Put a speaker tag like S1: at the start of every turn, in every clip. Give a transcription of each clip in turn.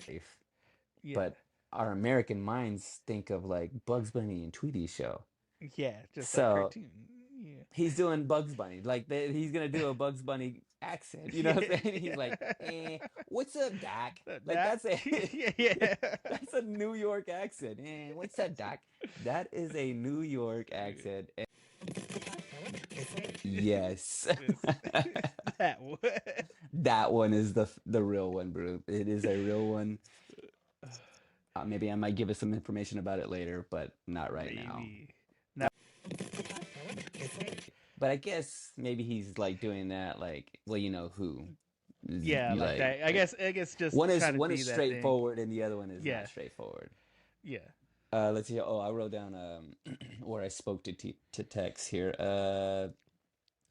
S1: life,
S2: Yeah.
S1: but our American minds think of like Bugs Bunny and Tweety show.
S2: Yeah, just that
S1: So
S2: cartoon. Yeah.
S1: he's doing Bugs Bunny. Like he's gonna do a Bugs Bunny accent. You know what I'm saying? He's like, what's up, Doc? Like
S2: That
S1: that's a
S2: yeah, yeah.
S1: that's a New York accent. What's up, Doc? That is a New York accent. Yes.
S2: This that one.
S1: That one is the real one, bro. It is a real one. Maybe I might give us some information about it later, but not right now.
S2: Maybe. Now,
S1: But I guess maybe he's like doing that, like, well, you know who.
S2: yeah,
S1: You
S2: like
S1: like
S2: that. I guess just
S1: one is
S2: trying to
S1: one
S2: be
S1: is
S2: that thing.
S1: straightforward and the other one is not
S2: Yeah.
S1: straightforward.
S2: Yeah.
S1: Let's see. Oh, I wrote down where I spoke to Tex here.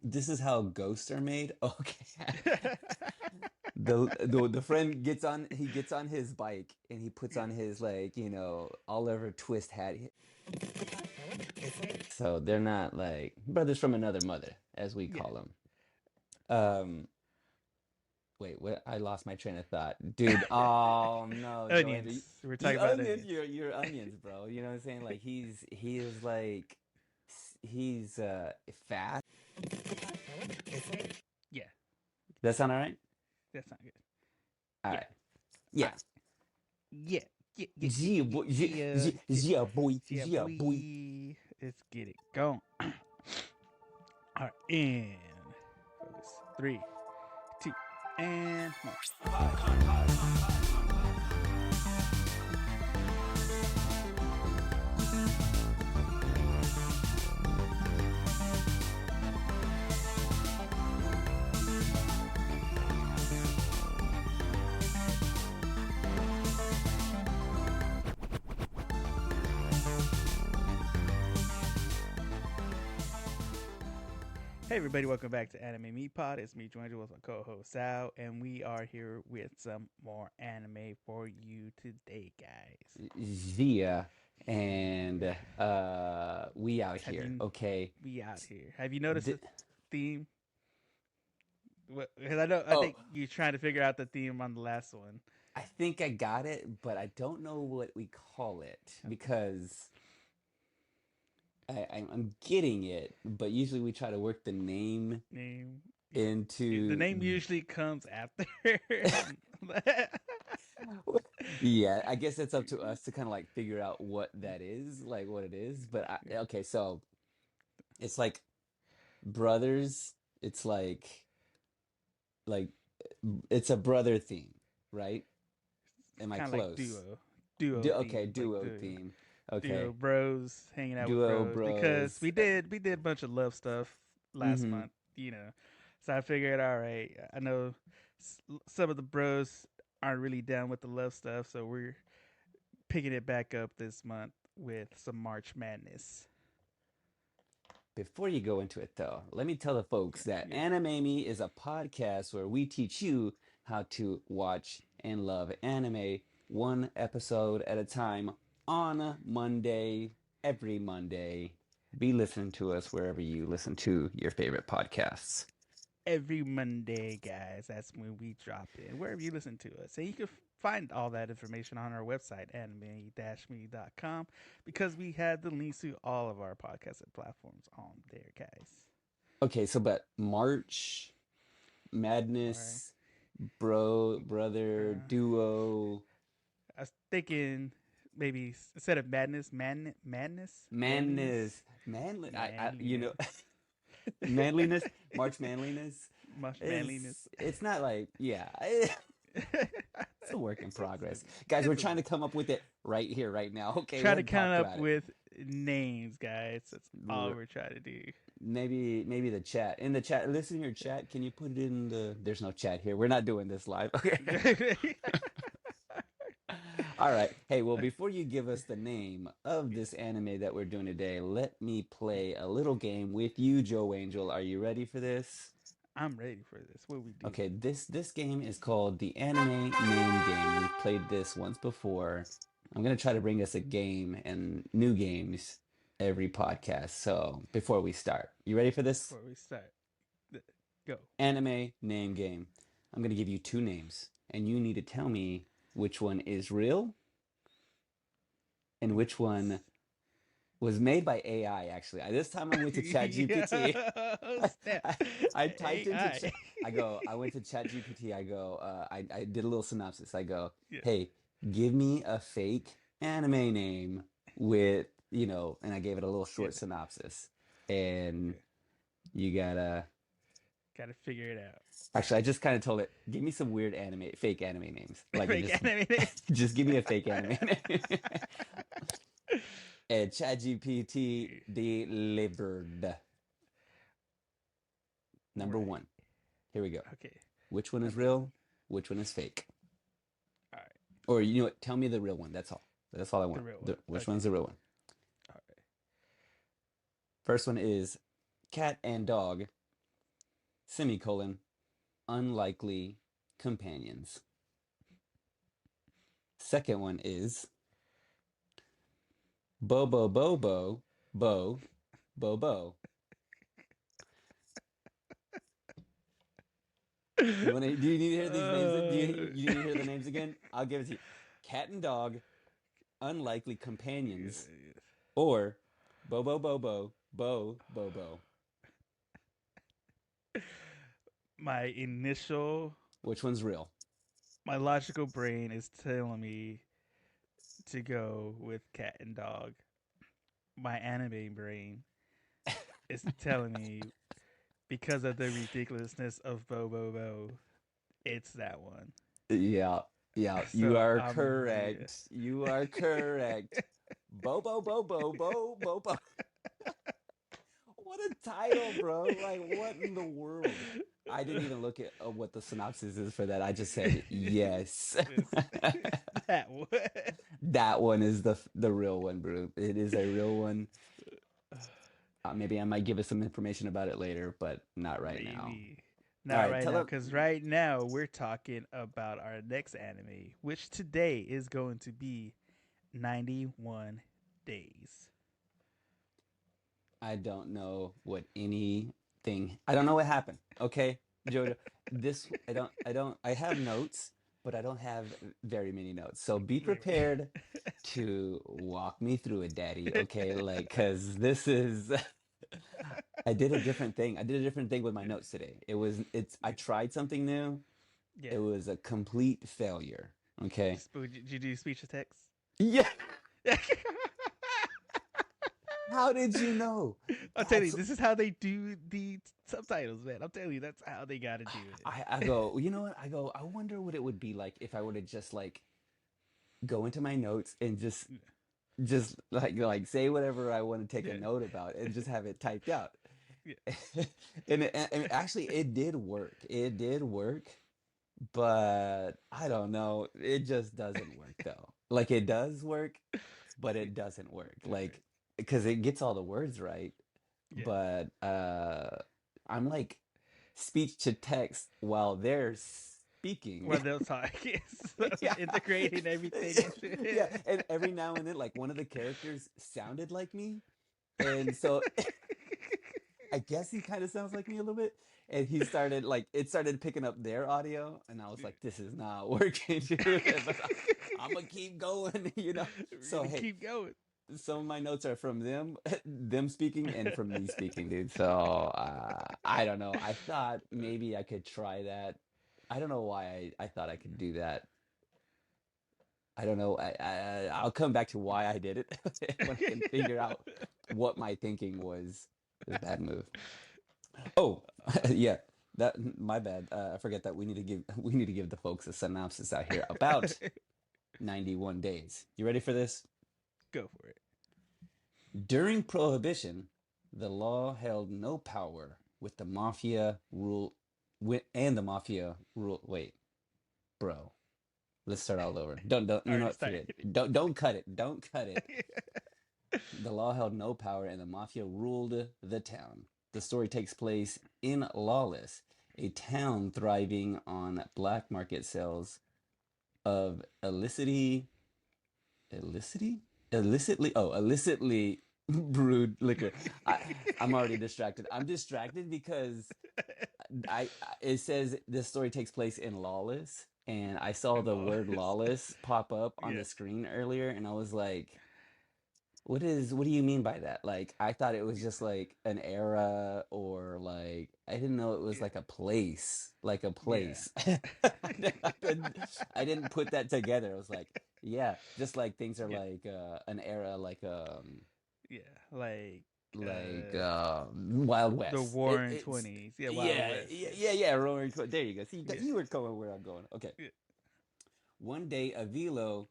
S1: This is how ghosts are made. Okay. The friend gets on his bike and he puts on his like, Oliver Twist hat. So they're not like brothers from another mother, as we
S2: Yeah.
S1: call them. Um, Wait, what? I lost my train of thought, dude. Oh no, Joanna,
S2: Onions. We're
S1: the
S2: talking about
S1: onions,
S2: onions.
S1: your onions, bro. You know what I'm saying? Like he is like he's fast.
S2: Yeah.
S1: That sound all right?
S2: That's not good.
S1: All
S2: Yeah.
S1: right.
S2: All
S1: Yeah.
S2: right. Yeah. Yeah. Yeah. Yeah.
S1: Yeah,
S2: Yeah.
S1: boy. Yeah,
S2: Yeah.
S1: yeah, yeah, boy.
S2: Yeah,
S1: Yeah, boy.
S2: boy. Let's get it going. All right. And focus. Three, two, and one. Hey everybody, welcome back to Anime Meat Pod. It's me, Joangelo, with my co-host Sal, and we are here with some more anime for you today, guys.
S1: Zia and we out
S2: Have
S1: here.
S2: you
S1: Okay.
S2: we out here? Have you noticed
S1: D
S2: the theme? Because I
S1: oh,
S2: think you're trying to figure out the theme on the last one.
S1: I think I got it, but I don't know what we call it
S2: Okay,
S1: because I'm getting it, but usually we try to work the name
S2: name. The name
S1: into.
S2: usually comes after.
S1: Yeah, I guess it's up to us to kind of like figure out what that is, like what it is. But okay, so it's like brothers. It's like it's a brother theme, right? Am I
S2: Kind of like
S1: close?
S2: duo
S1: Okay,
S2: theme, like
S1: duo
S2: the
S1: theme.
S2: duo
S1: Okay,
S2: bros hanging out with
S1: duo
S2: bros because
S1: bros.
S2: we did a bunch of love stuff last
S1: Mm-hmm.
S2: month, So I figured, all right, I know some of the bros aren't really down with the love stuff, so we're picking it back up this month with some March Madness.
S1: Before you go into it, though, let me tell the folks
S2: Yeah,
S1: that
S2: yeah.
S1: Anime Me is a podcast where we teach you how to watch and love anime one episode at a time on a Monday, every Monday. Be listening to us wherever you listen to your favorite podcasts.
S2: Every Monday, guys. That's when we drop in, wherever you listen to us. And you can find all that information on our website, anime-me.com, because we had the links to all of our podcasting platforms on there, guys.
S1: Okay, so but March
S2: All right.
S1: Madness, brother,
S2: Uh,
S1: duo,
S2: I was thinking maybe instead of madness, manliness,
S1: manly,
S2: manliness,
S1: manliness, March manliness.
S2: much
S1: It's
S2: manliness.
S1: it's not like yeah, it's a work in progress. Guys, we're
S2: It's a
S1: trying to come up with it right here, right now. Okay, we
S2: try to
S1: hadn't
S2: count
S1: talked
S2: up
S1: about it.
S2: with names, guys. That's all
S1: R-
S2: we're trying to do.
S1: maybe the chat. In the chat, listen here, chat. Can you put it in the there's no chat here. We're not doing this live. Okay. All right. Hey, well, before you give us the name of this anime that we're doing today, let me play a little game with you, Joe Angel. Are you ready for this?
S2: I'm ready for this. What we do?
S1: Okay, this game is called the Anime Name Game. We've played this once before. I'm gonna try to bring us a game and new games every podcast. So before we start, you ready for this
S2: Before we start, go.
S1: anime name game? I'm gonna give you two names, and you need to tell me. which one is real, and which one was made by AI. Actually, this time I went to ChatGPT.
S2: Yeah, snap.
S1: I typed into
S2: AI.
S1: I went to ChatGPT. I did a little synopsis. I go,
S2: Yeah.
S1: hey, give me a fake anime name with, and I gave it a little
S2: Yeah.
S1: short synopsis. And
S2: Yeah.
S1: you gotta,
S2: Gotta figure it out.
S1: actually, I just kind of told it, give me some weird fake anime names. Like,
S2: Fake anime names.
S1: just give me a fake anime name. And ChatGPT delivered. Number
S2: Right.
S1: one. Here we go.
S2: Okay.
S1: Which one is
S2: Number one.
S1: real? Which one is fake?
S2: All right.
S1: Or you know what? Tell me the real one. That's all. That's all I
S2: The
S1: want.
S2: real one.
S1: Which
S2: Okay.
S1: one's the real one?
S2: All right.
S1: First one is cat and dog, semicolon, unlikely companions. Second one is Bobo Bobo, Bo, Bobo. Do you need to hear these names? You need to hear the names again? I'll give it to you. Cat and dog, unlikely companions, or Bobo Bobo, Bo Bobo.
S2: My initial,
S1: Which one's real?
S2: my logical brain is telling me to go with cat and dog. My anime brain is telling me because of the ridiculousness of Bo Bo Bo, it's that one.
S1: Yeah, yeah, you
S2: So
S1: are correct. You are correct. Bobo Bobo Bo Bobo. What a title, bro. Like, what in the world? I didn't even look at what the synopsis is for that. I just said yes.
S2: That one.
S1: That one is the real one, bro. It is a real one. Maybe I might give us some information about it later, but not right now.
S2: Maybe.
S1: All
S2: Not
S1: right,
S2: right
S1: tell
S2: now,
S1: them.
S2: because right now we're talking about our next anime, which today is going to be 91 Days.
S1: I don't know what anything. I don't know what happened. Okay, Jojo. I have notes, but I don't have very many notes. So be prepared to walk me through it, Daddy. Okay, like, cause this is. I did a different thing. I did a different thing with my notes today. I tried something new.
S2: Yeah.
S1: It was a complete failure. Okay.
S2: Did you do speech to text?
S1: Yeah. How did you know?
S2: I'm telling you,
S1: That's
S2: this is how they do the subtitles, man. I'm telling you, that's how they got to do it.
S1: I go, you know what? I wonder what it would be like if I were to just like go into my notes and just like say whatever I want to take a
S2: Yeah.
S1: note about and just have it typed out.
S2: Yeah.
S1: And actually it did work. It did work, but I don't know. It just doesn't work though. Like it does work, but it doesn't work. Like because it gets all the words right,
S2: Yeah.
S1: but I'm like speech to text while they're speaking.
S2: Well, they'll talk.
S1: Yeah.
S2: Integrating everything into
S1: Yeah,
S2: it.
S1: and every now and then like one of the characters sounded like me. And so I guess he kind of sounds like me a little bit. And he started like it started picking up their audio, and I was like, "This is not working, dude." But I'm gonna keep going, you know.
S2: We're
S1: So
S2: gonna
S1: hey,
S2: keep going.
S1: some of my notes are from them, them speaking, and from me speaking, dude. So I don't know. I thought maybe I could try that. I don't know why I thought I could do that. I don't know. I'll come back to why I did it when I can figure out what my thinking was. This bad move. Oh, yeah. That my bad. I forget that we need to give the folks a synopsis out here about 91 days. You ready for this?
S2: Go for it.
S1: During Prohibition, the law held no power with the mafia rule and the mafia rule. Wait, bro. Let's start all over. Don't
S2: All
S1: you know
S2: right,
S1: what?
S2: start.
S1: Forget it. Don't cut it. Don't cut it. The law held no power and the mafia ruled the town. The story takes place in Lawless, a town thriving on black market sales of illicitly brewed liquor. I'm already distracted. I'm distracted because it says this story takes place in Lawless, and I saw the word
S2: Lawless.
S1: lawless pop up on
S2: Yeah,
S1: the screen earlier, and I was like, what do you mean by that? Like, I thought it was just like an era, or like I didn't know it was
S2: yeah,
S1: like a place, like a
S2: yeah,
S1: place. I didn't put that together. I was like, yeah, just like things are
S2: yeah,
S1: like an era,
S2: yeah. Like
S1: like
S2: uh,
S1: Wild
S2: the
S1: West.
S2: Warring
S1: It's
S2: 20s. Yeah, Wild
S1: yeah,
S2: West.
S1: yeah,
S2: Yes.
S1: yeah, yeah. There you go. See,
S2: Yeah,
S1: you were going where I'm going. Okay.
S2: yeah.
S1: One day, Avilio,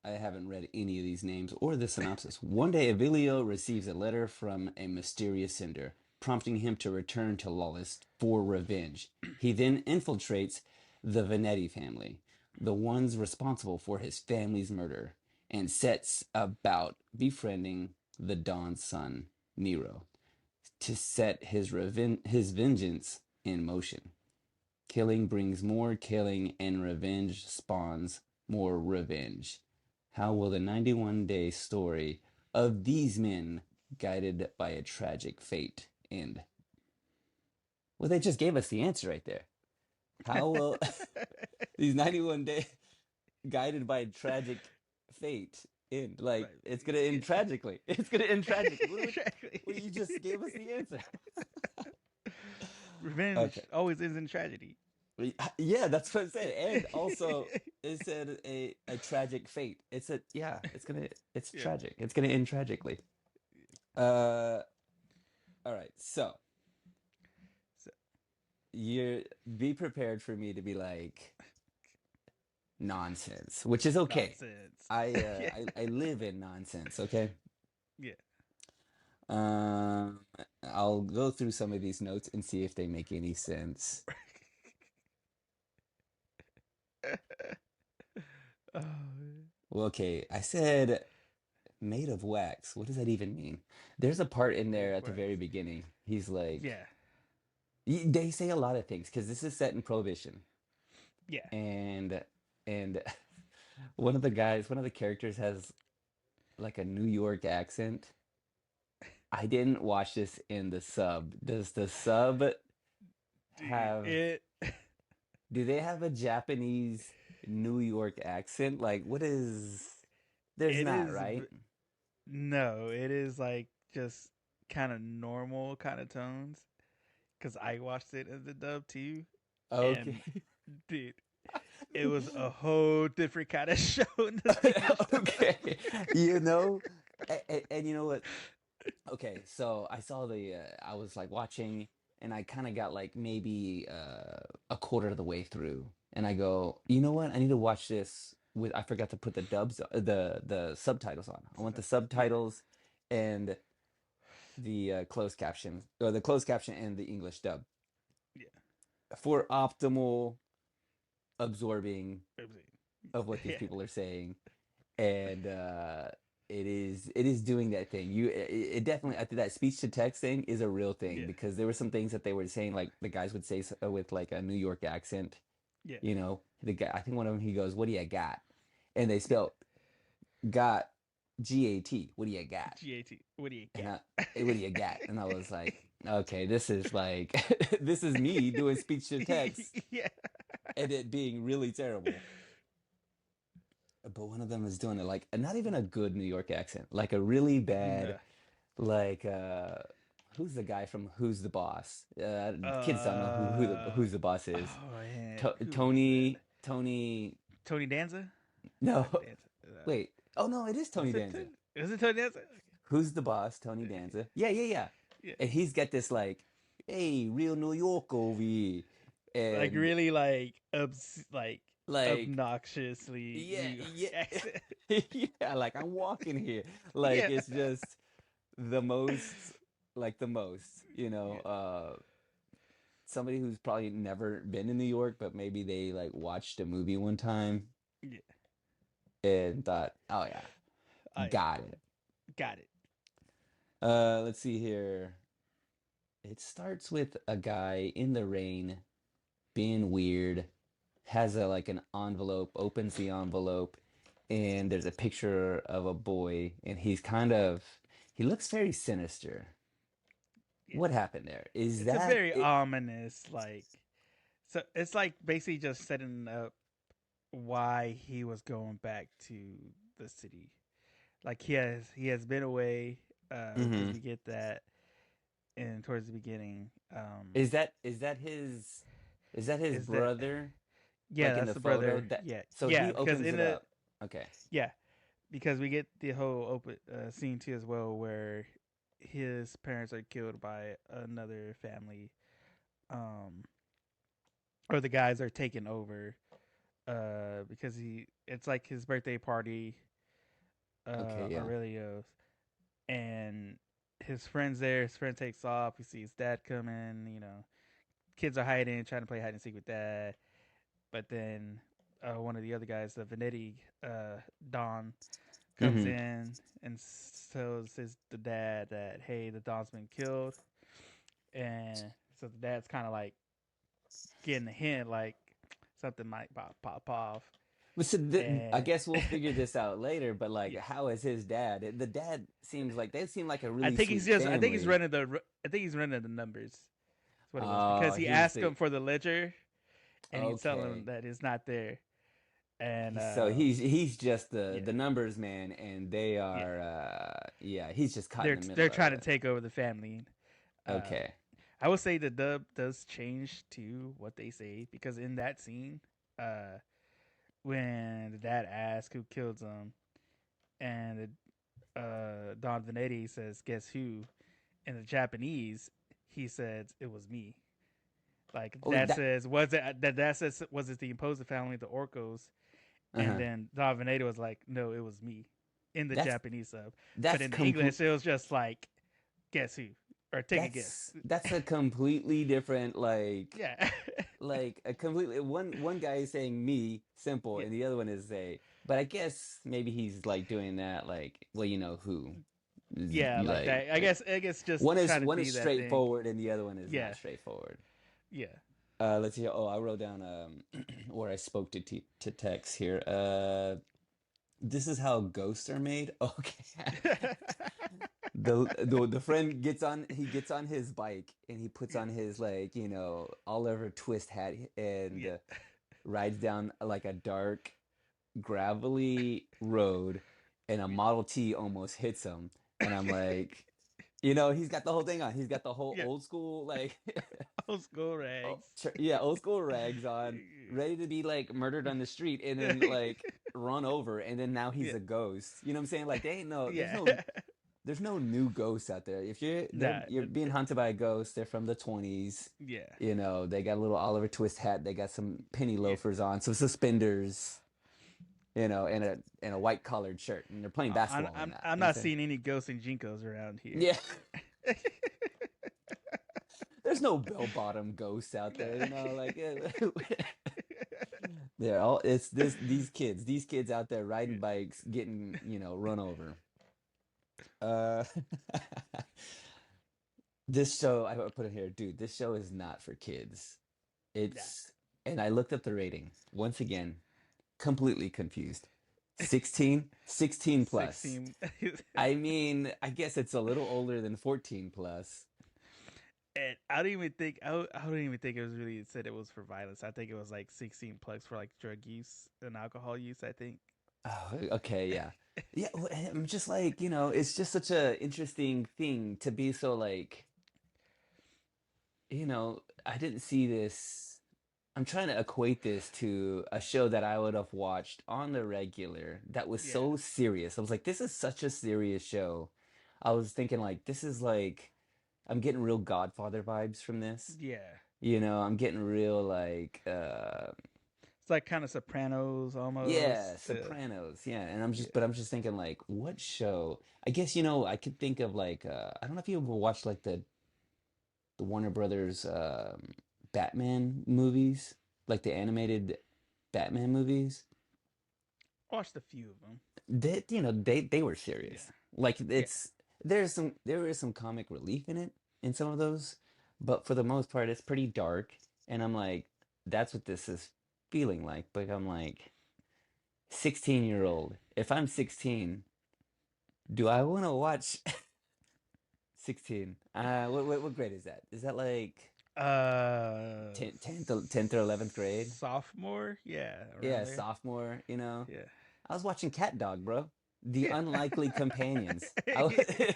S1: I haven't read any of these names or the synopsis. One day, Avilio receives a letter from a mysterious sender, prompting him to return to Lawless for revenge. He then infiltrates the Venetti family, the ones responsible for his family's murder, and sets about befriending the Don's son, Nero, to set his vengeance in motion. Killing brings more killing, and revenge spawns more revenge. How will the 91-day story of these men, guided by a tragic fate, end? Well, they just gave us the answer right there. How will these 91 days, guided by a tragic fate, end? Like,
S2: Right.
S1: it's going to end
S2: Yeah.
S1: tragically. It's going to end tragically. Well,
S2: Exactly.
S1: you just gave us the answer.
S2: Revenge
S1: Okay.
S2: always ends in tragedy.
S1: Yeah, that's what it said. And also it said a tragic fate. It's
S2: Yeah.
S1: tragic. It's gonna end tragically. Uh all right. So
S2: So,
S1: you be prepared for me to be like nonsense, which is okay.
S2: nonsense. Yeah.
S1: I live in nonsense, okay?
S2: Yeah.
S1: Um I'll go through some of these notes and see if they make any sense.
S2: Oh,
S1: Well, okay, I said made of wax. What does that even mean? There's a part in
S2: made
S1: there
S2: of
S1: at the
S2: wax.
S1: very beginning. He's like,
S2: Yeah.
S1: they say a lot of things because this is set in Prohibition,
S2: Yeah.
S1: and and one of the characters has like a New York accent. I didn't watch this in the sub. Does the sub
S2: Dude,
S1: have?
S2: it
S1: Do they have a Japanese New York accent? Like, what is? There's
S2: it
S1: not,
S2: is
S1: right?
S2: no, it is like just kind of normal kind of tones cuz I watched it as a dub too
S1: Okay.
S2: and dude, it was a whole different kind of show in the English dub.
S1: Okay. You know, and you know what? Okay, so I saw I was like watching, and I kind of got like maybe a quarter of the way through, and I go, you know what? I need to watch this with. I forgot to put the the subtitles on. I want the
S2: Yeah.
S1: subtitles and the closed caption, or the closed caption and the English dub
S2: Yeah.
S1: for optimal absorbing of what these
S2: Yeah.
S1: people are saying. And it is doing that thing. It definitely, I think that speech to text thing is a real thing,
S2: Yeah.
S1: because there were some things that they were saying, like the guys would say with like a New York accent.
S2: Yeah.
S1: You know, the guy, I think one of them, he goes, "What do you got?" And they
S2: Yeah.
S1: spelled got, GAT. What do you got?
S2: GAT. What do you
S1: And
S2: got?
S1: what do you got? And I was like, okay, this is like this is me doing speech to text
S2: Yeah.
S1: and it being really terrible. But one of them is doing it like not even a good New York accent, like a really
S2: No.
S1: bad, like who's the guy from Who's the Boss? Kids don't know who's the boss is.
S2: Oh man, who is it?
S1: Tony.
S2: Danza?
S1: No,
S2: Not Danza.
S1: wait. Oh no, it is Tony
S2: Was it
S1: Danza.
S2: Was it Tony Danza?
S1: Who's the Boss? Tony Danza. Yeah, yeah, yeah.
S2: Yeah.
S1: And he's got this like, hey, real New York over here,
S2: Like
S1: and
S2: really like
S1: like,
S2: obnoxiously
S1: yeah,
S2: New York
S1: yeah,
S2: accent.
S1: yeah. Like I'm walking here, like
S2: Yeah.
S1: it's just the most, like the most,
S2: Yeah.
S1: somebody who's probably never been in New York, but maybe they like watched a movie one time
S2: Yeah.
S1: and thought, oh yeah,
S2: Oh yeah.
S1: got it.
S2: Got it.
S1: Let's see here. It starts with a guy in the rain being weird, has a like an envelope, opens the envelope, and there's a picture of a boy, and he looks very sinister.
S2: Yeah.
S1: What happened there? Is
S2: It's a
S1: that
S2: very
S1: it?
S2: ominous like So it's like basically just setting up why he was going back to the city. Like he has been away because
S1: Mm-hmm.
S2: we get that in towards the beginning.
S1: Is that his
S2: Is that
S1: brother?
S2: yeah,
S1: Like in
S2: that's
S1: the
S2: the
S1: photo
S2: brother.
S1: that
S2: Yeah,
S1: so
S2: yeah,
S1: he
S2: because
S1: opens
S2: in
S1: it
S2: the
S1: up. Okay.
S2: yeah, because we get the whole open scene too as well where his parents are killed by another family, um, or the guys are taken over because he it's like his birthday party,
S1: Okay, yeah.
S2: Aurelio's, and his friends there. His friend takes off. He sees dad coming. Kids are hiding, trying to play hide and seek with dad. But then one of the other guys, the Venetti Don, comes
S1: Mm-hmm.
S2: in and tells the dad that hey, the Don's been killed, and so the dad's kind of like getting a hint like something might pop off,
S1: But so I
S2: and
S1: guess we'll figure this out later, but like,
S2: yeah.
S1: how is his dad? The dad seems like they seem like a
S2: I
S1: really
S2: think he's
S1: sweet
S2: just. I think he's
S1: family.
S2: running the. I think he's running the numbers. That's what it was
S1: Oh,
S2: because he
S1: he's
S2: asked
S1: the
S2: him for the ledger, and he's telling him
S1: okay.
S2: that it's not there. And
S1: So he's just the
S2: yeah,
S1: the numbers man, and they
S2: yeah,
S1: are yeah. He's just caught in the
S2: they're
S1: middle of
S2: trying to
S1: it.
S2: take over the family. Uh,
S1: Okay.
S2: I would say the dub does change to what they say because in that scene, uh, when the dad asks who killed him, and Don Venetti says, "Guess who?" In the Japanese, he says, "It was me." Like
S1: Oh,
S2: that
S1: that.
S2: says, "Was it that says was it the Imposter family, the Orcos?" And
S1: Uh-huh.
S2: then Don Veneto was like, "No, it was me," in the
S1: That's
S2: Japanese sub. But
S1: that's
S2: in the
S1: complete.
S2: English, it was just like, "Guess who?" or "Take a guess."
S1: That's a completely different
S2: Yeah,
S1: like a completely one guy is saying me simple
S2: yeah,
S1: and the other one is say but I guess maybe he's like doing that like well you know who
S2: yeah, like
S1: like
S2: that. I guess just
S1: one is
S2: trying to
S1: one is
S2: be that thing.
S1: straightforward and the other one is not
S2: Yeah,
S1: straightforward.
S2: yeah.
S1: Let's see. Oh, I wrote down where I spoke to text here. This is how ghosts are made. Okay. The friend gets on his bike and he puts
S2: Yeah,
S1: on his like Oliver Twist hat and
S2: yeah,
S1: rides down like a dark gravelly road and a Model T almost hits him and I'm like he's got the whole thing on, he's got the whole
S2: yeah.
S1: old school like
S2: Old school
S1: oh,
S2: rags.
S1: yeah, old school rags on, ready to be like murdered on the street and then like run over and then now he's
S2: Yeah,
S1: a ghost, you know what I'm saying, like they ain't no
S2: yeah.
S1: there's no new ghosts out there. If
S2: Nah,
S1: you're being hunted by a ghost, they're from the 20s.
S2: yeah,
S1: They got a little Oliver Twist hat, they got some penny
S2: yeah.
S1: loafers on, some suspenders, and a white collared shirt, and they're playing
S2: I'm
S1: basketball in
S2: I'm
S1: that.
S2: I'm
S1: You know
S2: not
S1: what I'm saying?
S2: seeing any ghosts and jinkos around here.
S1: Yeah, there's no bell bottom ghosts out
S2: Nah.
S1: there. Like they're all it's this these kids out there riding bikes, getting run over. Uh, this show I put it here, dude. This show is not for kids.
S2: Nah.
S1: It's and I looked up the rating once again, completely confused. 16 plus.
S2: 16.
S1: I mean, I guess it's a little older than 14 plus.
S2: And I don't even think I don't even think it was really said it was for violence. I think it was like 16 plus for like drug use and alcohol use. I think.
S1: Oh, okay, yeah. Yeah, I'm just like, it's just such a interesting thing to be so like, I didn't see this. I'm trying to equate this to a show that I would have watched on the regular that was
S2: Yeah.
S1: so serious. I was like, this is such a serious show. I was thinking like this is like I'm getting real Godfather vibes from this.
S2: Yeah.
S1: I'm getting real like
S2: It's like kind of Sopranos
S1: yeah,
S2: almost.
S1: Sopranos. Yeah, and
S2: Yeah.
S1: I'm just thinking like what show? I guess I could think of like I don't know if you ever watched like the Warner Brothers Batman movies, like the animated Batman movies.
S2: Watched a few of them.
S1: They were
S2: Yeah.
S1: serious. Like
S2: Yeah.
S1: there is some comic relief in it in some of those, but for the most part it's pretty dark and I'm like that's what this is feeling like. But I'm like 16-year-old. If I'm 16, do I want to watch 16? What grade is that? Is that like
S2: Uh,
S1: 10th or 11th grade.
S2: sophomore, yeah,
S1: Yeah,
S2: around there.
S1: sophomore, you know.
S2: Yeah,
S1: I was watching Cat Dog, bro. The
S2: yeah.
S1: Unlikely Companions.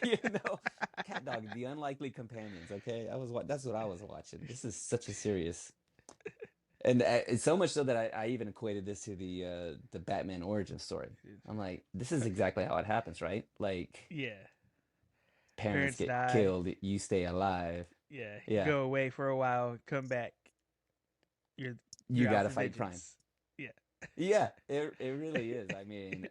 S1: You know, Cat Dog, The Unlikely Companions. Okay, that's what I was watching. This is such a serious, and it's so much so that I even equated this to the Batman origin story. I'm like, this is exactly how it happens, right? Like
S2: Yeah,
S1: parents
S2: parents
S1: get
S2: die.
S1: killed, you stay alive.
S2: Yeah, you
S1: Yeah,
S2: go away for a while, come back. You're
S1: you
S2: you're out
S1: gotta
S2: for
S1: fight crime.
S2: vengeance. Yeah,
S1: Yeah, it really is. I mean,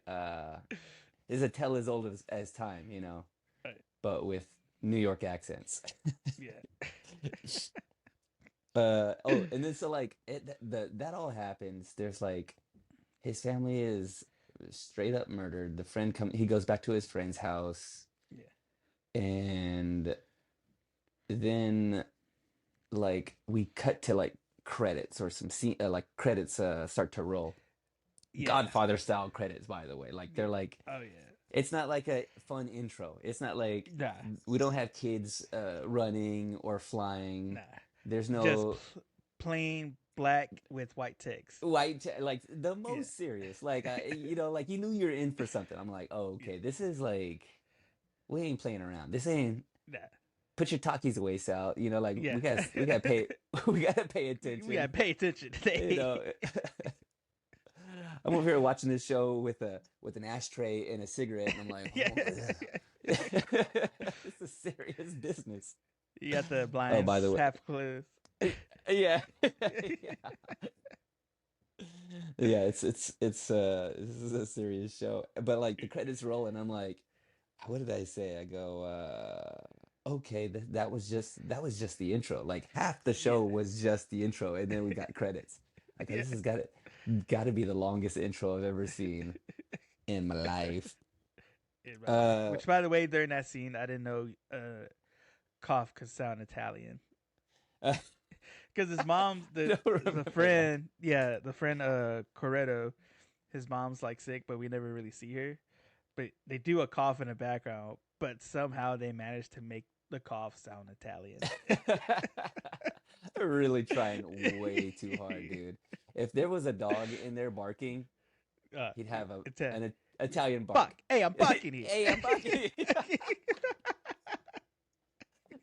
S1: it's a tale as old as time, you know,
S2: right.
S1: but with New York accents.
S2: Yeah,
S1: Oh, and then so like that all happens. There's like his family is straight up murdered. He goes back to his friend's house,
S2: yeah,
S1: and then like we cut to like credits or some scene like credits start to roll.
S2: yeah.
S1: Godfather style credits, by the way. Like they're like
S2: Oh yeah.
S1: it's not like a fun intro. It's not like
S2: Nah,
S1: we don't have kids running or flying.
S2: nah.
S1: There's
S2: Just
S1: no
S2: plain black with white text.
S1: like the
S2: Yeah,
S1: most serious. Like you know, like you knew you're in for something. I'm like, oh,
S2: yeah.
S1: okay, this is like we ain't playing around. This ain't
S2: Nah,
S1: put your talkies waist out. You know, like
S2: yeah.
S1: we got to pay we got to pay
S2: We gotta
S1: attention.
S2: pay attention
S1: You
S2: today.
S1: know. I'm over here watching this show with an ashtray and a cigarette, and I'm like,
S2: Yeah.
S1: oh, it's a serious business.
S2: You got the
S1: Oh,
S2: blinds
S1: by the way,
S2: half closed.
S1: yeah, yeah, yeah. This is a serious show, but like the credits roll, and I'm like, what did I say? I go, okay, that was just the intro. Like half the
S2: Yeah,
S1: show was just the intro, and then we got credits. I go,
S2: yeah.
S1: this has got to be the longest intro I've ever seen in my life.
S2: In my life.
S1: Uh,
S2: Which, by the way, during that scene, I didn't know cough could sound Italian.
S1: I
S2: Because his mom's
S1: don't
S2: the
S1: remember that.
S2: friend, yeah, the friend Corretto, his mom's like sick, but we never really see her. But they do a cough in the background, but somehow they managed to make the cough sound Italian.
S1: They're really trying way too hard, dude. If there was a dog in there barking,
S2: uh,
S1: he'd have
S2: Italian.
S1: an Italian bark.
S2: Buck. Hey, I'm bucking here.
S1: Hey, I'm barking.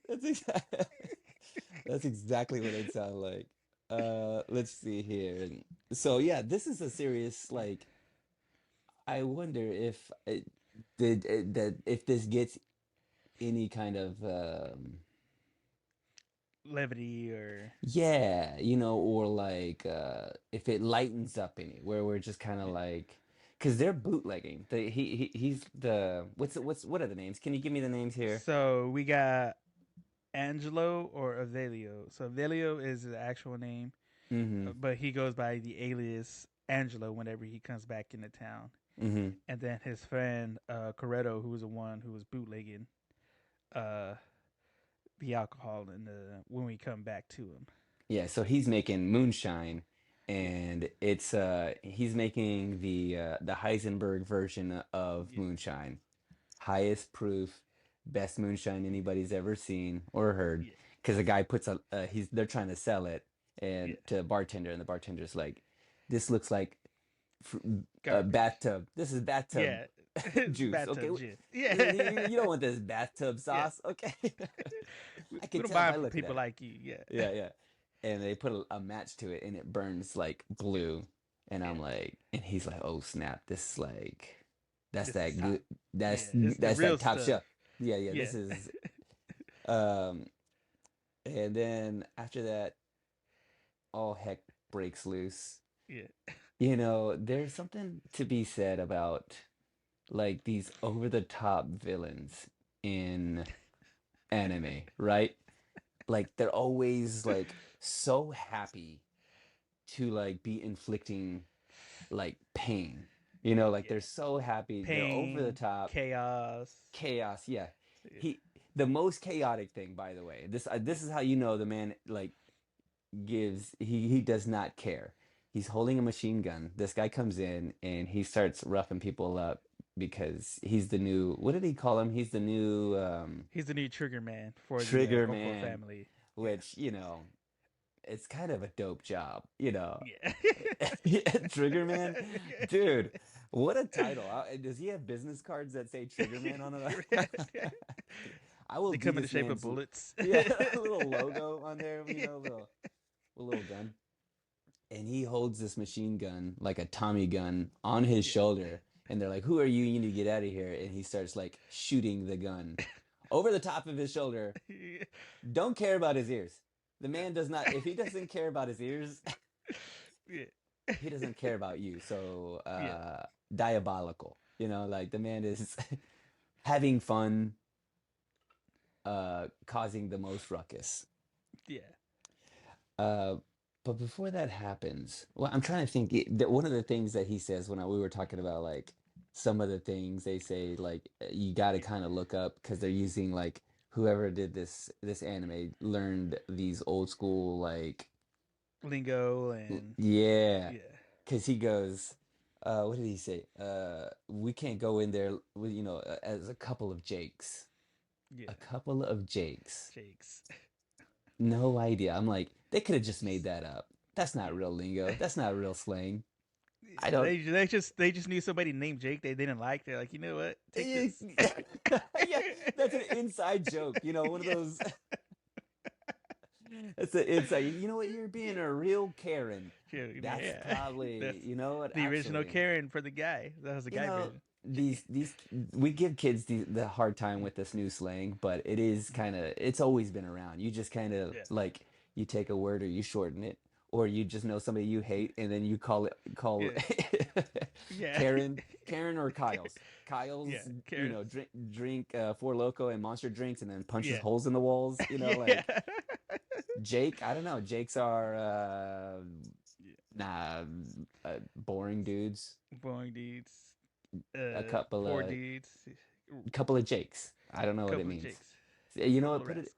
S1: That's exactly that's exactly what it sounded like. Let's see here. So yeah, this is a serious like. I wonder if it that if this gets any kind of
S2: Levity or
S1: yeah, you know, or like if it lightens up any, where we're just kind of
S2: yeah.
S1: like, because they're bootlegging. He's the what are the names? Can you give me the names here?
S2: So we got Angelo or Avelio. So Avelio is the actual name,
S1: Mm-hmm.
S2: but he goes by the alias Angelo whenever he comes back into town.
S1: Mm-hmm.
S2: And then his friend Corretto, who was the one who was bootlegging uh, the alcohol, and when we come back to him,
S1: Yeah, so he's making moonshine,
S2: yeah,
S1: and it's he's making the Heisenberg version of
S2: yeah,
S1: moonshine, highest proof, best moonshine anybody's ever seen or heard.
S2: yeah,
S1: Because the guy puts he's they're trying to sell it
S2: yeah,
S1: and to a bartender, and the bartender's like, "This looks like a
S2: garbage,
S1: bathtub. This is bathtub
S2: yeah,
S1: juice. Okay,
S2: bathtub gin, yeah.
S1: you don't want this bathtub
S2: Yeah,
S1: sauce. Okay, I
S2: we
S1: can
S2: don't
S1: tell
S2: buy
S1: by
S2: them from
S1: looking
S2: people
S1: at it.
S2: like you. Yeah,
S1: Yeah, yeah. And they put a match to it, and it burns like blue. And
S2: yeah.
S1: I'm like, and he's like, oh snap, this is like, that's
S2: This is
S1: that
S2: hot.
S1: good.
S2: Yeah, it's the
S1: That's
S2: real
S1: that top
S2: stuff.
S1: shelf. Yeah, yeah.
S2: Yeah,
S1: This is um. And then after that, all heck breaks loose.
S2: yeah,
S1: You know, there's something to be said about like these over the top villains in anime, right? Like they're always like so happy to like be inflicting like pain. You know, like
S2: yeah.
S1: they're so happy, they're over the
S2: Pain,
S1: top,
S2: chaos.
S1: chaos. Yeah.
S2: Yeah,
S1: He the most chaotic thing, by the way. This is how you know the man like he does not care. He's holding a machine gun. This guy comes in and he starts roughing people up because he's the new what did he call him? He's the new
S2: he's the new trigger man for the
S1: trigger
S2: Oko
S1: man.
S2: family. Yeah.
S1: which, it's kind of a dope job,
S2: Yeah.
S1: Triggerman, dude, what a title. Does he have business cards that say Triggerman on it? I will
S2: They
S1: do
S2: come in the
S1: this
S2: shape of
S1: man's,
S2: bullets.
S1: yeah, a little logo on there,
S2: Yeah.
S1: a little gun. And he holds this machine gun, like a Tommy gun, on his shoulder. And they're like, "Who are you? You need to get out of here." And he starts like shooting the gun over the top of his shoulder.
S2: Yeah.
S1: Don't care about his ears. The man does not, if he doesn't care about his ears,
S2: Yeah.
S1: he doesn't care about you. So,
S2: Yeah.
S1: diabolical. Like the man is having fun, causing the most ruckus.
S2: Yeah.
S1: Uh, but before that happens, well, I'm trying to think. That one of the things that he says when we were talking about like some of the things they say, like you got to kind of look up because they're using like whoever did this anime learned these old school like
S2: Lingo and
S1: yeah,
S2: yeah.
S1: because he goes, what did he say? We can't go in there with as a couple of Jakes,
S2: Yeah.
S1: a couple of Jakes.
S2: Jakes.
S1: No idea. I'm like, they could have just made
S2: Just
S1: that up. That's not
S2: yeah.
S1: real lingo. That's not real slang. I
S2: Yeah,
S1: don't.
S2: they just knew somebody named Jake they didn't like. They're like, you know what? Take
S1: Yeah,
S2: this.
S1: that's an inside joke. One of
S2: Yeah.
S1: those. It's an inside. You know what? You're being a real Karen. That's
S2: Yeah. That's
S1: probably. You know what?
S2: the original
S1: Actually,
S2: Karen for the guy. That was the
S1: you
S2: guy
S1: know
S2: version.
S1: these we give kids the hard time with this new slang, but it is kind of it's always been around. You just kind of
S2: Yeah.
S1: like you take a word or you shorten it, or you just know somebody you hate and then you call
S2: Yeah. Yeah.
S1: Karen or Kyle's
S2: Yeah. Karen.
S1: drink Four Loco and Monster drinks and then punches
S2: Yeah.
S1: holes in the walls.
S2: Yeah.
S1: Like Jake. I don't know. Jake's are
S2: Yeah.
S1: nah boring dudes.
S2: Boring deeds.
S1: A couple
S2: Poor
S1: of
S2: deeds.
S1: couple of Jakes. I don't know what it
S2: Couple of
S1: means.
S2: Jakes.
S1: You know
S2: Couple
S1: what?
S2: of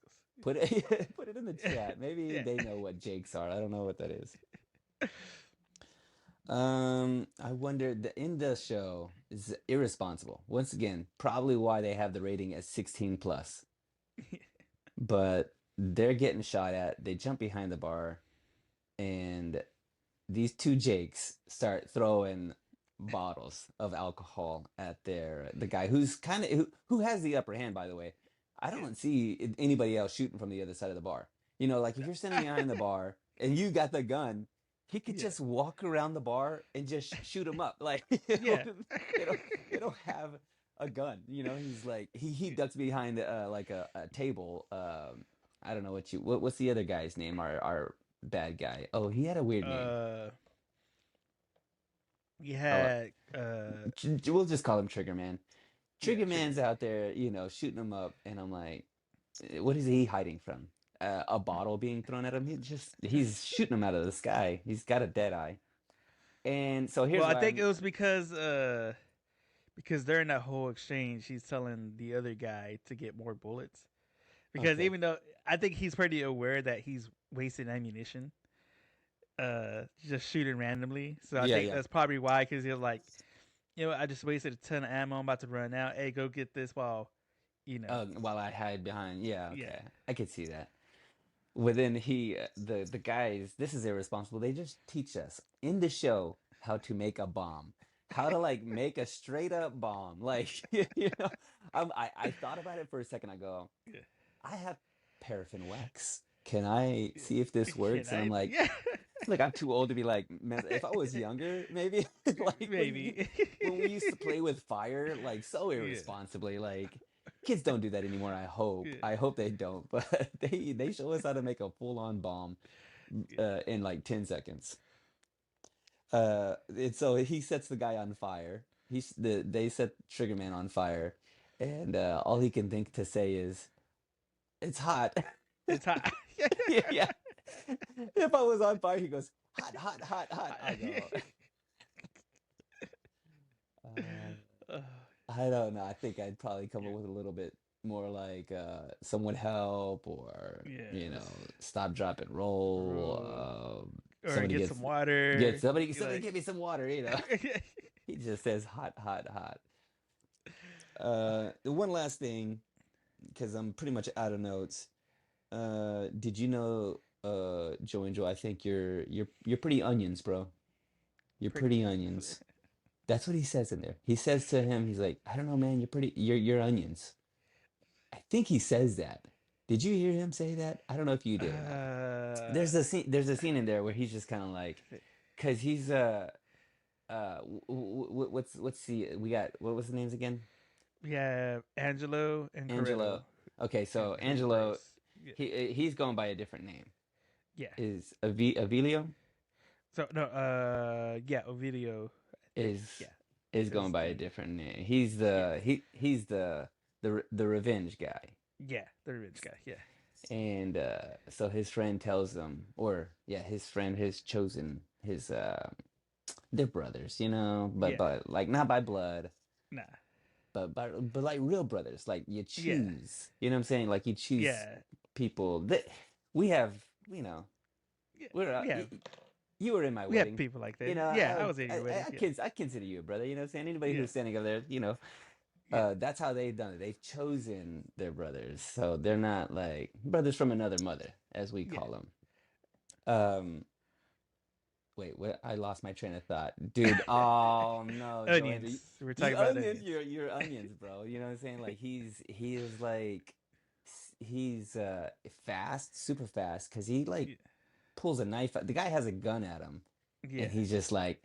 S1: Put it
S2: rascals.
S1: put it put it in the chat. Maybe
S2: Yeah.
S1: they know what Jakes are. I don't know what that is. I wonder in the show is irresponsible. Once again, probably why they have the rating as 16 plus. But they're getting shot at. They jump behind the bar, and these two Jakes start throwing bottles of alcohol at the guy who's kind of who has the upper hand, by the way. I
S2: Yeah.
S1: don't see anybody else shooting from the other side of the bar. Like if you're standing behind the bar and you got the gun, he could
S2: Yeah.
S1: just walk around the bar and just shoot him up. Like
S2: Yeah.
S1: they don't have a gun. He's like he ducks behind like a table. I don't know what's the other guy's name? Our bad guy. Oh, he had a weird name.
S2: We
S1: Oh,
S2: had
S1: we'll just call him Trigger Man.
S2: yeah,
S1: Trigger
S2: Trigger
S1: Man's
S2: Man.
S1: out there, shooting him up, and I'm like, what is he hiding from? A bottle being thrown at him? He's shooting him out of the sky. He's got a dead eye. And so here's
S2: Well, I
S1: why
S2: think it was because during that whole exchange, he's telling the other guy to get more bullets. Because
S1: okay.
S2: even though I think he's pretty aware that he's wasting ammunition, just shooting randomly. So I
S1: Yeah,
S2: think
S1: yeah.
S2: that's probably why. Because he was like, I just wasted a ton of ammo. I'm about to run out. Hey, go get this while, you know.
S1: While I hide behind. Yeah,
S2: Yeah.
S1: okay. I could see that. Within the guys, this is irresponsible. They just teach us in the show how to make a bomb, how to like make a straight up bomb. Like I thought about it for a second. I go,
S2: Yeah.
S1: I have paraffin wax. Can I see if this
S2: Can
S1: works? And I'm
S2: I?
S1: like,
S2: Yeah.
S1: look, I'm too old to be like, if I was younger, maybe like
S2: Maybe.
S1: when we used to play with fire, like so
S2: Yeah.
S1: irresponsibly, like kids don't do that anymore. I hope.
S2: Yeah.
S1: I hope they don't. But they show us how to make a full on bomb
S2: Yeah.
S1: in like 10 seconds. And so he sets the guy on fire. They set Trigger Man on fire, and all he can think to say is, "It's hot."
S2: It's hot.
S1: Yeah. If I was on fire, he goes, "Hot, hot, hot, hot." I go, I don't know. I think I'd probably come up with a little bit more like someone help, or
S2: Yeah.
S1: stop, drop, and roll.
S2: Or
S1: Somebody
S2: get some
S1: get
S2: water.
S1: somebody
S2: Like,
S1: get me some water. He just says hot, hot, hot. The one last thing, because I'm pretty much out of notes. Did you know, Joe and Joe? I think you're pretty onions, bro. You're
S2: Pretty
S1: pretty
S2: onions.
S1: onions. That's what he says in there. He says to him, he's like, I don't know, man. You're onions. I think he says that. Did you hear him say that? I don't know if you did or not.
S2: uh,
S1: There's a scene in there where he's just kind of like, cause he's what's the we got what was the names again?
S2: we have Angelo and
S1: Angelo.
S2: Corretto
S1: Okay,
S2: and
S1: so
S2: his
S1: Angelo,
S2: bros. Yeah,
S1: he's going by a different name.
S2: yeah.
S1: Is Avilio
S2: So no, yeah, Ovidio. I think,
S1: is
S2: yeah,
S1: is
S2: is
S1: going by a
S2: the
S1: different name. He's
S2: yeah,
S1: he's the revenge guy.
S2: yeah, the rich guy. Yeah,
S1: And so his friend tells him, or yeah, his friend has chosen his they're brothers, you know,
S2: yeah,
S1: but like not by blood,
S2: nah,
S1: but like real brothers. Like you
S2: yeah,
S1: choose, you know what I'm saying? Like you choose
S2: yeah,
S1: people that we have, you know,
S2: yeah.
S1: we're
S2: We have
S1: you were in my
S2: we have
S1: wedding.
S2: people like
S1: You
S2: that.
S1: know,
S2: Yeah, I was at your wedding. Yeah,
S1: I consider you a brother. You know what I'm saying? Anybody
S2: yeah,
S1: who's standing over there, you know,
S2: yeah,
S1: that's how they've done it. They've chosen their brothers, so they're not like brothers from another mother, as we
S2: yeah.
S1: call them. Um, wait, what? I lost my train of thought, dude. Oh no, Joanne,
S2: Onions. We're talking about onions.
S1: you're onions, bro. You know what I'm saying? Like he is like he's fast, super fast, because he like
S2: Yeah,
S1: pulls a knife. The guy has a gun at him, and
S2: yeah.
S1: he's just like,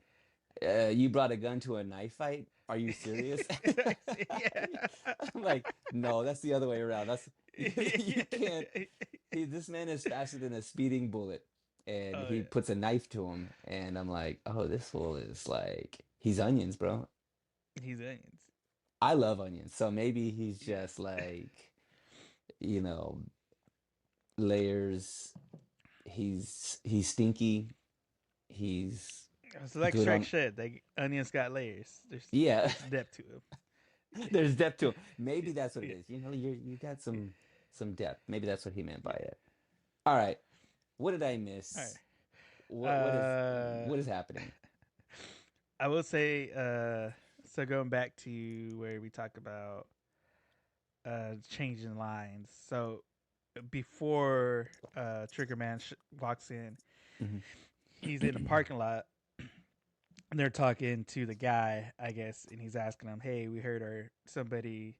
S1: you brought a gun to a knife fight? Are you serious?
S2: Yeah.
S1: I'm like, no, that's the other way around. That's you can't. This man is faster than a speeding bullet, and
S2: Oh
S1: he
S2: yeah,
S1: puts a knife to him, and I'm like, oh, this fool is like, he's onions, bro.
S2: he's onions.
S1: I love onions, so maybe he's
S2: Yeah.
S1: just like, you know, layers. He's stinky. He's
S2: So like
S1: good
S2: Shrek
S1: on.
S2: said, like onions got layers.
S1: Yeah,
S2: There's depth to them.
S1: there's depth to him.
S2: Yeah,
S1: Maybe that's what it
S2: yeah.
S1: is. You know, you got some depth. Maybe that's what he meant by it. All right. What did I
S2: All
S1: miss?
S2: right.
S1: What is happening?
S2: I will say, so going back to where we talk about changing lines. So before Triggerman walks in,
S1: Mhm.
S2: he's in the parking lot and they're talking to the guy, I guess, and he's asking him, "Hey, we heard somebody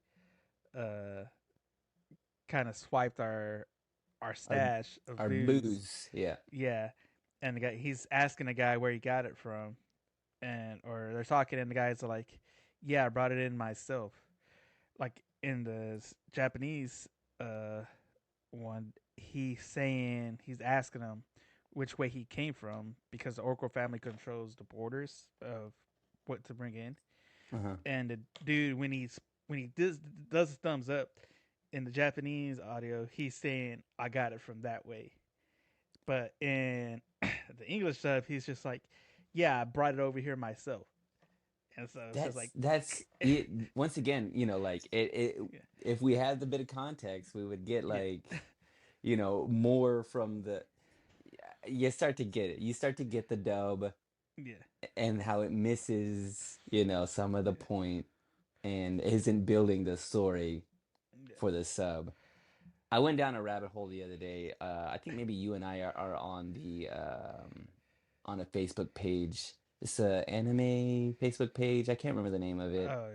S2: uh kind of swiped our
S1: Our
S2: stash of
S1: our
S2: booze."
S1: booze. Yeah.
S2: Yeah, and the guy he's asking the guy where he got it from, and or they're talking, and the guy's like, "Yeah, I brought it in myself." Like in the Japanese uh one, he's asking him which way he came from because the Oracle family controls the borders of what to bring in.
S1: Uh-huh.
S2: And the dude, when he does the thumbs up in the Japanese audio, he's saying, "I got it from that way." But in the English dub, he's just like, "Yeah, I brought it over here myself." And so it's just like,
S1: That's it. Once again, you know, like
S2: yeah,
S1: if we had the bit of context, we would get
S2: yeah,
S1: like, you know, more from the you start to get it. You start to get the dub
S2: yeah,
S1: and how it misses, you know, some of the point and isn't building the story
S2: yeah.
S1: for the sub. I went down a rabbit hole the other day. I think maybe you and I are on the on a Facebook page. It's a anime Facebook page. I can't remember the name of it.
S2: Oh,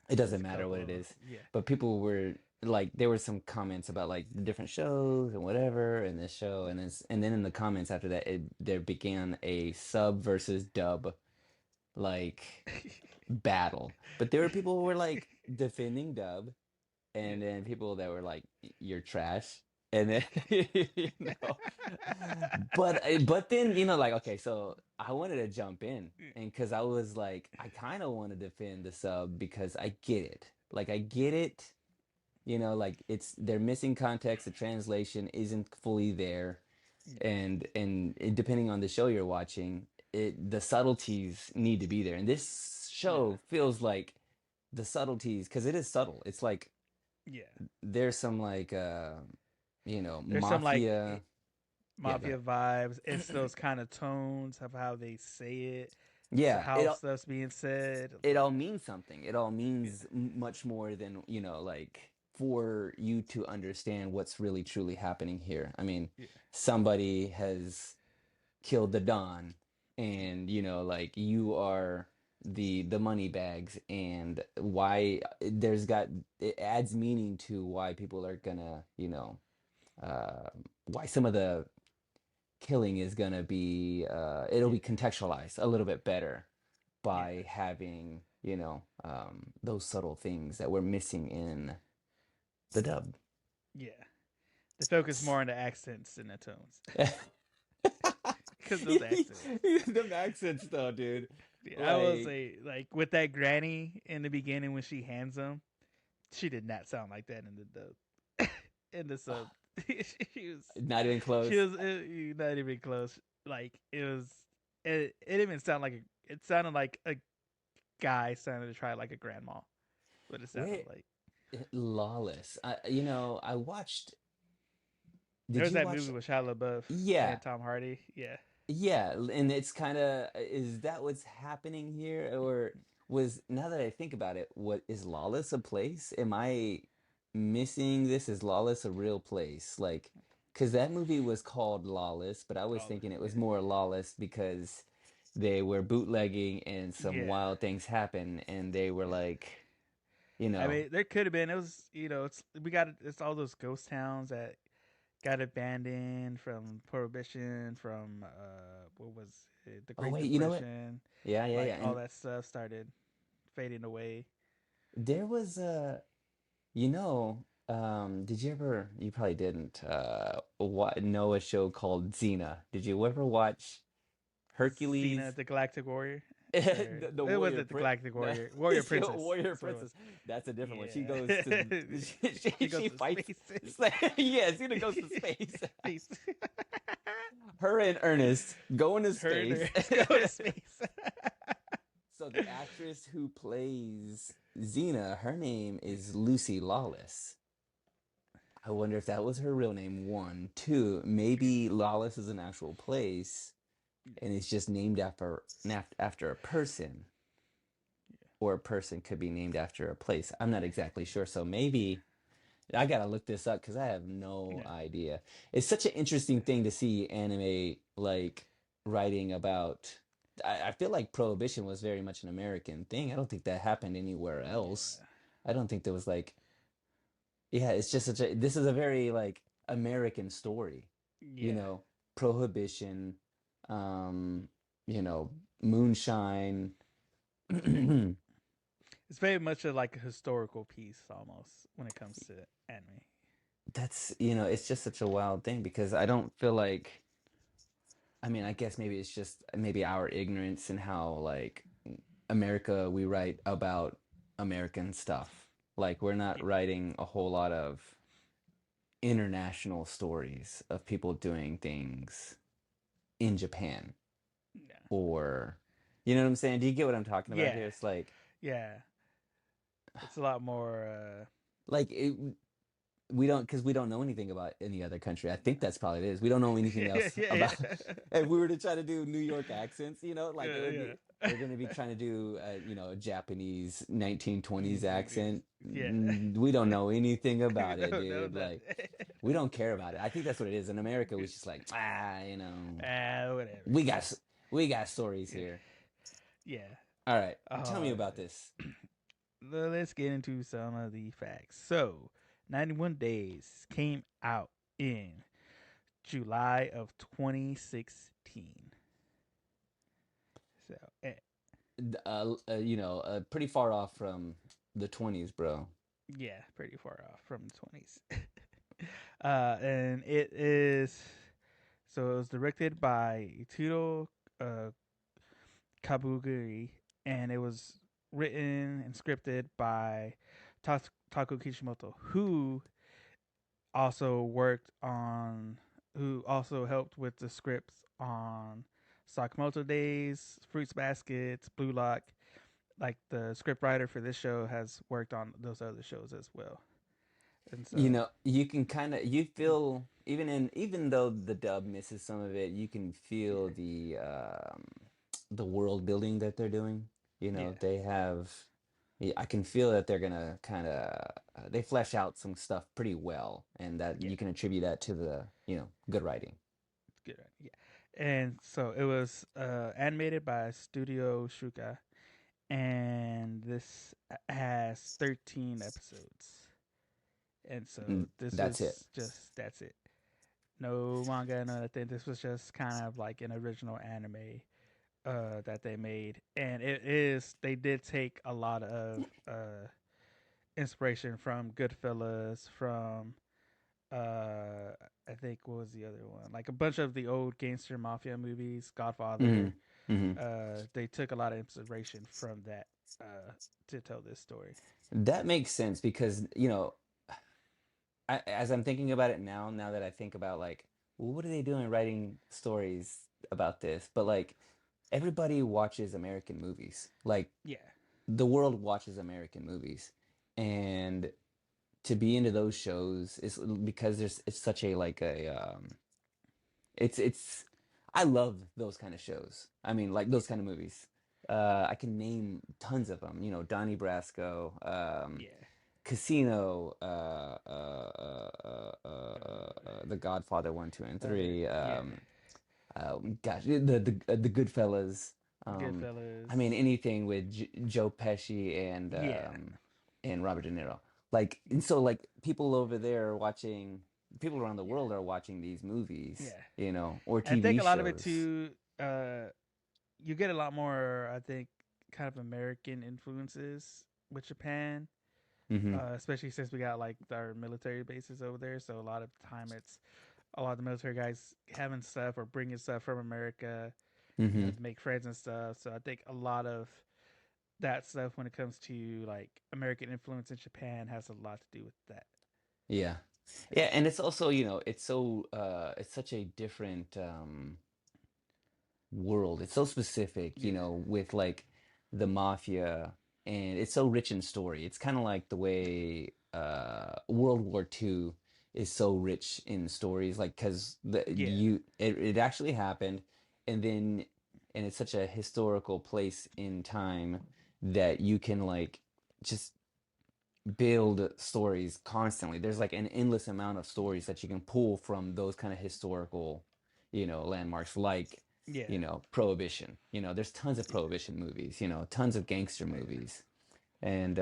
S1: It
S2: there's
S1: doesn't
S2: a
S1: matter what it
S2: couple.
S1: is.
S2: Yeah,
S1: But people were like, there were some comments about like the different shows and whatever in this show, and then in the comments after that, there began a sub versus dub like battle. But there were people who were like defending dub,
S2: yeah,
S1: and then people that were like, "You're trash," and then you know, but then you know, like okay, so I wanted to jump in, and because I was like, I kind of want to defend the sub because I get it, like I get it, you know, like it's they're missing context, the translation isn't fully there,
S2: yeah,
S1: and depending on the show you're watching, the subtleties need to be there, and this
S2: yeah,
S1: show feels like the subtleties because it is subtle. It's like
S2: yeah.
S1: there's some like you know,
S2: There's some like
S1: mafia. Yeah, go
S2: mafia
S1: ahead.
S2: vibes. It's those kind of tones of how they say it, so
S1: Yeah,
S2: how stuff's being said.
S1: it
S2: Yeah,
S1: all means something. It all
S2: yeah,
S1: means much more than, you know, like for you to understand what's really truly happening here. I mean,
S2: Yeah.
S1: somebody has killed the Don,
S2: Yeah.
S1: and like you are the money bags, and why it adds meaning to why people are gonna, uh, why some of the killing is gonna be it'll
S2: Yeah.
S1: be contextualized a little bit better by
S2: Yeah.
S1: having, those subtle things that we're missing in the dub.
S2: Yeah. They focus more on the accents than the tones. Because those accents.
S1: The accents though, dude.
S2: Yeah, I will
S1: Like,
S2: say, like with that granny in the beginning when she hands them, she did not sound like that in the dub. In the sub, she was,
S1: not even
S2: she
S1: close.
S2: was not even close. Like it was, it didn't even sound like it sounded like a guy sounded to try like a grandma. What it sounded
S1: Wait,
S2: like.
S1: Lawless. I watched.
S2: There
S1: Did
S2: was
S1: you
S2: that
S1: watch?
S2: movie with Shia LaBeouf
S1: Yeah,
S2: and Tom Hardy. Yeah,
S1: yeah, and it's kind of, is that what's happening here, or was, now that I think about it, what is Lawless a place? Am I missing this? Is Lawless a real place? Like, because that movie was called Lawless, but I was
S2: Lawless.
S1: thinking it was
S2: Yeah,
S1: more lawless because they were bootlegging and some
S2: yeah,
S1: wild things happened, and they were
S2: yeah.
S1: like, you
S2: I
S1: know,
S2: mean, there could have been. It was, it's all those ghost towns that got abandoned from prohibition, from what was it, the
S1: oh
S2: Great
S1: wait, you know what?
S2: Depression,
S1: Yeah, yeah,
S2: like
S1: yeah.
S2: all
S1: And
S2: that stuff started fading away.
S1: there was did you ever, you probably didn't, know a show called Xena? Did you ever watch
S2: Xena,
S1: Hercules?
S2: the Galactic Warrior, or
S1: The
S2: it
S1: warrior
S2: wasn't the
S1: prince,
S2: Galactic
S1: the
S2: Warrior, Warrior Princess.
S1: warrior
S2: That's what it was.
S1: princess. That's a different one. She goes to
S2: Yeah, she goes
S1: she
S2: to
S1: fights.
S2: space.
S1: Yeah, Xena goes to space.
S2: Space.
S1: Her and Ernest going to
S2: Her
S1: space.
S2: nerds go to space.
S1: So the actress who plays Xena, her name is Lucy Lawless. I wonder if that was her real name. One, two, maybe Lawless is an actual place, and it's just named after a person, or a person could be named after a place. I'm not exactly sure. So maybe I gotta look this up because I have no
S2: Yeah.
S1: idea. It's such an interesting thing to see anime like writing about. I feel like Prohibition was very much an American thing. I don't think that happened anywhere else.
S2: Yeah.
S1: I don't think there was like, yeah, it's just this is a very like American story, you
S2: Yeah.
S1: know, Prohibition, um, you know, moonshine.
S2: It's very much like a historical piece almost when it comes to anime.
S1: That's, it's just such a wild thing because I don't feel like, I mean, I guess maybe it's just maybe our ignorance and how like America, we write about American stuff. Like we're not
S2: Yeah.
S1: writing a whole lot of international stories of people doing things in Japan,
S2: Yeah.
S1: or, you know what I'm saying? Do you get what I'm talking about
S2: Yeah.
S1: here? It's like,
S2: Yeah. It's a lot more
S1: like it, we don't, because we don't know anything about any other country. I think that's probably it is. We don't know anything
S2: yeah,
S1: else
S2: yeah,
S1: about.
S2: yeah.
S1: If we were to try to do New York accents, like it would
S2: Yeah,
S1: be,
S2: yeah.
S1: we're going to be trying to do a Japanese 1920s
S2: 1920s.
S1: accent.
S2: Yeah.
S1: We don't know anything about it,
S2: No,
S1: dude.
S2: nothing.
S1: Like we don't care about it. I think that's what it is. In America, we just like,
S2: Whatever.
S1: we got we got stories here.
S2: Yeah.
S1: All right, tell me
S2: Uh,
S1: about this.
S2: let's get into some of the facts. So, 91 Days came out in July of 2016. So,
S1: Pretty far off from the 20s, bro.
S2: yeah, pretty far off from the 20s. And it is, so it was directed by Ituro uh, Kabugiri, and it was written and scripted by Taku Kishimoto, also worked on, who also helped with the scripts on Sakamoto Days, Fruits Baskets, Blue Lock. Like the script writer for this show has worked on those other shows as well. And so,
S1: You can kind of, you feel, even though the dub misses some of it, you can feel
S2: yeah,
S1: the world building that they're doing.
S2: yeah,
S1: They have, yeah, I can feel that they're gonna kind of they flesh out some stuff pretty well, and that
S2: Yeah,
S1: you can attribute that to the good writing.
S2: good. Yeah, and so it was animated by Studio Shuka, and this has 13 episodes. And so
S1: And
S2: this
S1: that's it.
S2: was just that's it. No manga, no nothing. This was just kind of like an original anime that they made, and it is they did take a lot of inspiration from Goodfellas, from I think what was the other one? Like a bunch of the old gangster mafia movies,
S1: Hmm.
S2: Godfather.
S1: Hmm.
S2: They took a lot of inspiration from that to tell this story.
S1: That makes sense because as I'm thinking about it now that I think about like, well, what are they doing writing stories about this? But like, everybody watches American movies. Like,
S2: Yeah,
S1: the world watches American movies, and to be into those shows is because it's such a like a it's I love those kind of shows. I mean, like
S2: yeah,
S1: those kind of movies. I can name tons of them. Donnie Brasco,
S2: yeah.
S1: Casino, The Godfather 1, 2, and
S2: Father,
S1: 3.
S2: yeah.
S1: Gosh, the Goodfellas. I mean,
S2: Goodfellas,
S1: anything with Joe Pesci
S2: yeah,
S1: and Robert De Niro. Like, and so like people over there are watching, people around the
S2: yeah,
S1: world are watching these movies,
S2: yeah.
S1: or
S2: I think
S1: TV
S2: a lot of it
S1: shows.
S2: too. Uh, you get a lot more. I think kind of American influences with Japan,
S1: Mm-hmm.
S2: especially since we got like our military bases over there. So a lot of time it's a lot of the military guys having stuff or bringing stuff from America,
S1: Mm-hmm.
S2: to make friends and stuff. So I think a lot of that stuff when it comes to like American influence in Japan has a lot to do with that.
S1: Yeah.
S2: Yeah,
S1: Yeah, and it's also, it's such a different world. It's so specific,
S2: yeah,
S1: with like the mafia, and it's so rich in story. It's kind of like the way World War II is so rich in stories, like because
S2: yeah,
S1: it actually happened, and then and it's such a historical place in time that you can like just build stories constantly. There's like an endless amount of stories that you can pull from those kind of historical, landmarks, like,
S2: yeah,
S1: Prohibition. There's tons of Prohibition movies, tons of gangster
S2: oh yeah,
S1: movies. And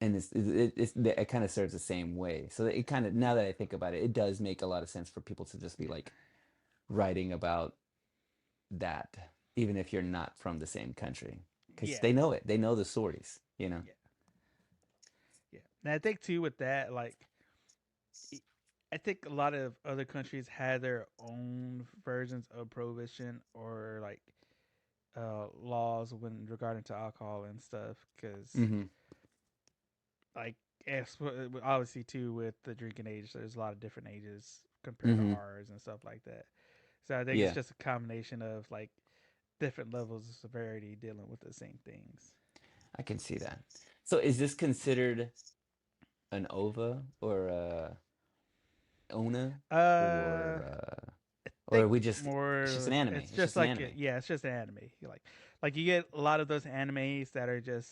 S1: it kind of serves the same way. So it kind of, now that I think about it, it does make a lot of sense for people to just be
S2: yeah,
S1: like writing about that, even if you're not from the same country, because
S2: yeah,
S1: they know it. They know the stories.
S2: yeah, yeah. And I think too with that, like, I think a lot of other countries had their own versions of prohibition or like laws when regarding to alcohol and stuff, because
S1: Hmm.
S2: like obviously too with the drinking age, there's a lot of different ages compared to
S1: Hmm.
S2: ours and stuff like that. So I think it's
S1: Yeah.
S2: just a combination of like different levels of severity dealing with the same things.
S1: I can see that. So is this considered an OVA or a ONA,
S2: Uh,
S1: or or
S2: think
S1: are we just it's just an
S2: more.
S1: anime.
S2: It's
S1: It's
S2: just
S1: just an
S2: like
S1: anime.
S2: yeah, it's just an anime. Like you get a lot of those animes that are just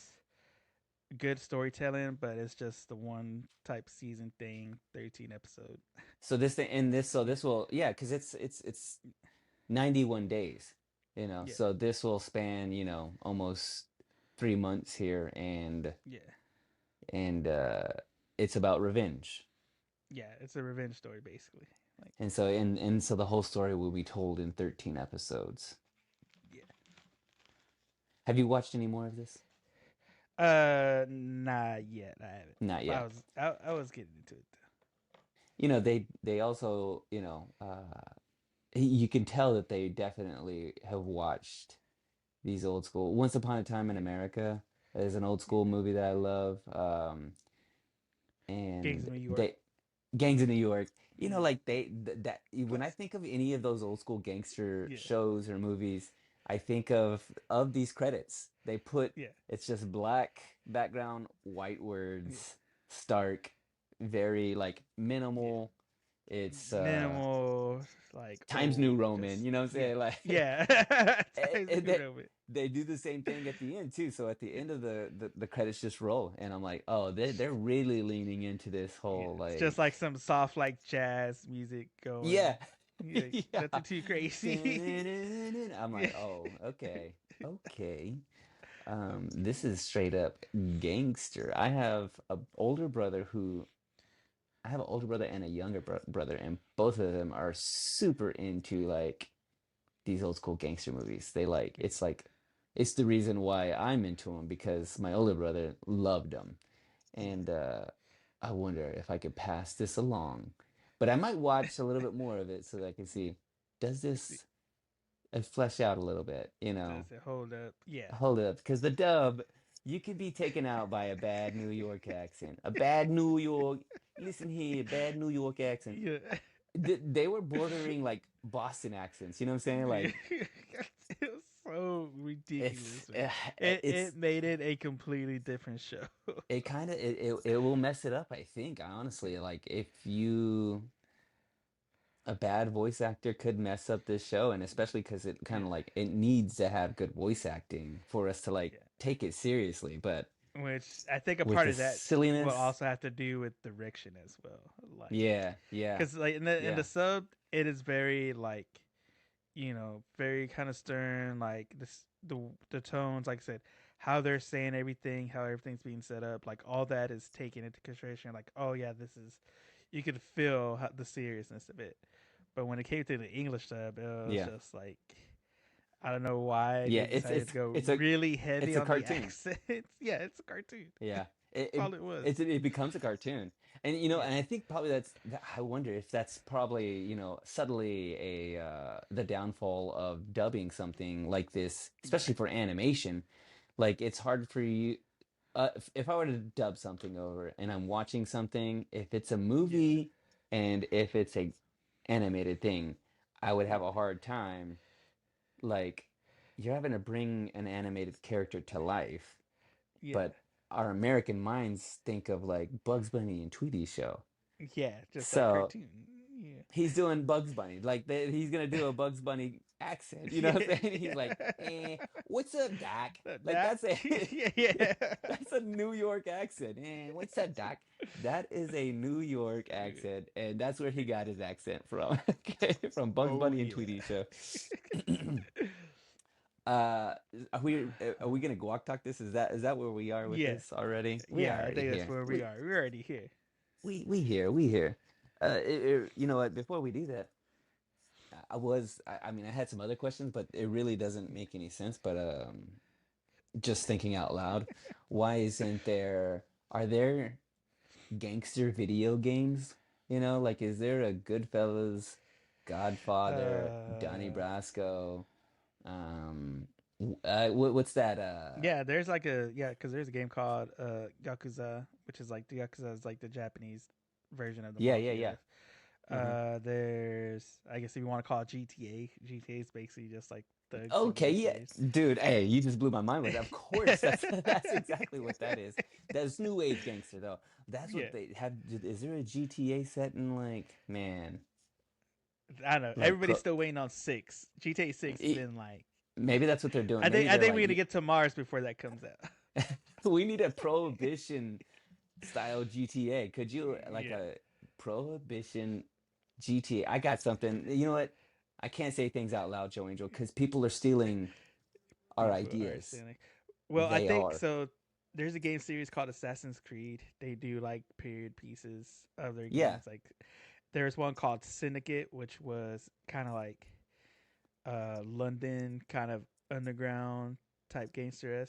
S2: good storytelling, but it's just the one type season thing, 13 episode.
S1: So this thing and this so this will, yeah, because it's 91 days,
S2: Yeah,
S1: so this will span, almost 3 months here,
S2: yeah,
S1: and it's about revenge.
S2: yeah. It's a revenge story basically. Like
S1: And so the whole story will be told in 13 episodes.
S2: yeah.
S1: Have you watched any more of this?
S2: Not yet. I haven't.
S1: Not
S2: But
S1: yet.
S2: I was getting into it
S1: They also, you can tell that they definitely have watched these old school. Once Upon a Time in America is an old
S2: though.
S1: school movie that I love.
S2: Gangs
S1: And
S2: of New York.
S1: they Gangs of New York.
S2: Mm,
S1: Like that when I
S2: classic.
S1: think of any of those old school gangster
S2: Yeah,
S1: shows or movies, I think of these credits. They put
S2: yeah,
S1: It's just black background, white
S2: yeah,
S1: words, stark, very like
S2: yeah,
S1: minimal. It's
S2: minimal, like
S1: Times New
S2: old,
S1: Roman.
S2: just
S1: You know what I'm
S2: yeah,
S1: saying? Like,
S2: yeah. Times
S1: and
S2: New Roman.
S1: they do the same thing at the end too. So at the end of the credits just roll, and I'm like, oh, they're really leaning into this
S2: Yeah,
S1: whole
S2: it's just
S1: like,
S2: like some soft, like jazz music
S1: yeah,
S2: going. Yeah,
S1: yeah.
S2: nothing too crazy.
S1: I'm
S2: Yeah.
S1: like, oh, okay, okay. This is straight up gangster. I have an older brother and a younger brother, and both of them are super into like these old school gangster movies. They like it's the reason why I'm into them because my older brother loved them,
S2: Yeah.
S1: and I wonder if I could pass this along. But I might watch a little bit more of it so that I can see does
S2: See,
S1: this flesh out a little bit,
S2: does it hold up? Yeah.
S1: Hold up, because the dub, you could be taken out by a bad New York accent. A bad New York, listen here, bad New York accent.
S2: Yeah.
S1: They were bordering like Boston accents. You know what I'm saying?
S2: Yeah.
S1: Like
S2: It was so ridiculous,
S1: it's
S2: man. It
S1: it's
S2: made it a completely different show.
S1: it kind of it will mess it up. I think honestly, like if you a bad voice actor could mess up this show, and especially because it kind
S2: Yeah.
S1: of like it needs to have good voice acting for us to like
S2: Yeah.
S1: take it seriously. But
S2: Which I think a
S1: with
S2: part
S1: the
S2: of that will
S1: silliness.
S2: also have to do with direction as well. Like,
S1: Yeah, yeah,
S2: because like in the
S1: yeah,
S2: sub, it is very like, very kind of stern. Like this, the tones, like I said, how they're saying everything, how everything's being set up, like all that is taken into consideration. Like, oh yeah, this is, you could feel the seriousness of it. But when it came to the English sub, it was
S1: yeah,
S2: just like, I don't know why
S1: yeah.
S2: they decided to go
S1: It's
S2: really heavy
S1: it's a
S2: on the
S1: cartoon.
S2: accents. Yeah, it's a cartoon.
S1: Yeah,
S2: That's all it was.
S1: it becomes a cartoon, and
S2: Yeah,
S1: and I think probably I wonder if that's probably subtly a the downfall of dubbing something like this,
S2: yeah,
S1: especially for animation. Like it's hard for you. If I were to dub something over and I'm watching something, if it's a
S2: yeah,
S1: movie and if it's a animated thing, I would have
S2: yeah,
S1: a hard time. Like you're having to bring an animated character to life,
S2: yeah,
S1: but our American minds think of like Bugs Bunny and Tweety show.
S2: yeah. Just like
S1: So
S2: cartoon. Yeah,
S1: he's doing Bugs Bunny, like he's gonna do a Bugs Bunny accent. You know what
S2: yeah.
S1: I'm saying? He's like, what's up, Doc? Like
S2: That.
S1: that's a
S2: Yeah, yeah.
S1: that's a New York accent. What's up, Doc? That is a New York accent, and that's where he got his accent from. Okay, from Bugs
S2: Oh
S1: Bunny and
S2: yeah.
S1: Tweety show. Uh, are we gonna guac talk this? Is that where we are with
S2: Yeah,
S1: this already? We are
S2: yeah. I
S1: already
S2: think that's
S1: here.
S2: where we are. We're already here.
S1: We here. You know what? Before we do that, I mean I had some other questions, but it really doesn't make any sense. But just thinking out loud, why isn't there? Are there gangster video games? Like is there a Goodfellas, Godfather, Donnie
S2: Uh,
S1: Brasco? Um, what's that?
S2: yeah. There's like because there's a game called Yakuza, which is like the Yakuza is like the Japanese version of the
S1: Yeah, yeah, yeah.
S2: mafia.
S1: Hmm.
S2: There's, I guess if you want to call it GTA. GTA is basically just like thugs and
S1: Okay, yeah,
S2: gangsters.
S1: dude. Hey, you just blew my mind with that. Of course, that's exactly what that is. That's new age gangster though. That's
S2: Yeah,
S1: what they have. Is there a GTA set in like man,
S2: I don't know.
S1: like
S2: Everybody's still waiting on six. GTA six
S1: e-
S2: been like,
S1: maybe that's what they're doing.
S2: I
S1: Maybe
S2: think I
S1: they're
S2: think we're
S1: like,
S2: gonna get to Mars before that comes out.
S1: we need a prohibition style GTA. Could you like
S2: Yeah,
S1: a prohibition GTA? I got something. You know what? I can't say things out loud, Joe Angel, because people are stealing our
S2: people are
S1: ideas.
S2: saying. Well, I
S1: They
S2: think
S1: are.
S2: so. There's a game series called Assassin's Creed. They do like period pieces of their
S1: Yeah.
S2: games. Like there's one called Syndicate, which was kind of like London kind of underground type gangster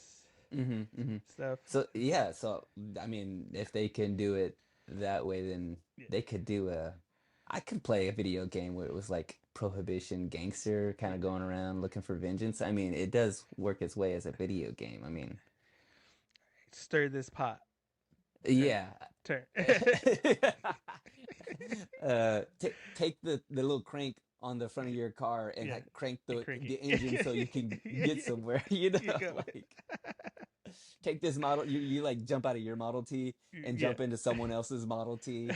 S1: Hmm. Hmm.
S2: stuff.
S1: So yeah, so I mean, if they can do it that way, then
S2: Yeah.
S1: they could do a. I could play a video game where it was like prohibition gangster kind
S2: Yeah.
S1: of going around looking for vengeance. I mean, it does work its way as a video game. I mean,
S2: Stir this pot. Turn.
S1: yeah.
S2: Turn.
S1: Take the little crank on the front of your car and
S2: Yeah.
S1: like crank
S2: And
S1: the engine so you can get somewhere.
S2: You go.
S1: Like take this model. You like jump out of your Model T and
S2: Yeah.
S1: jump into someone else's Model T.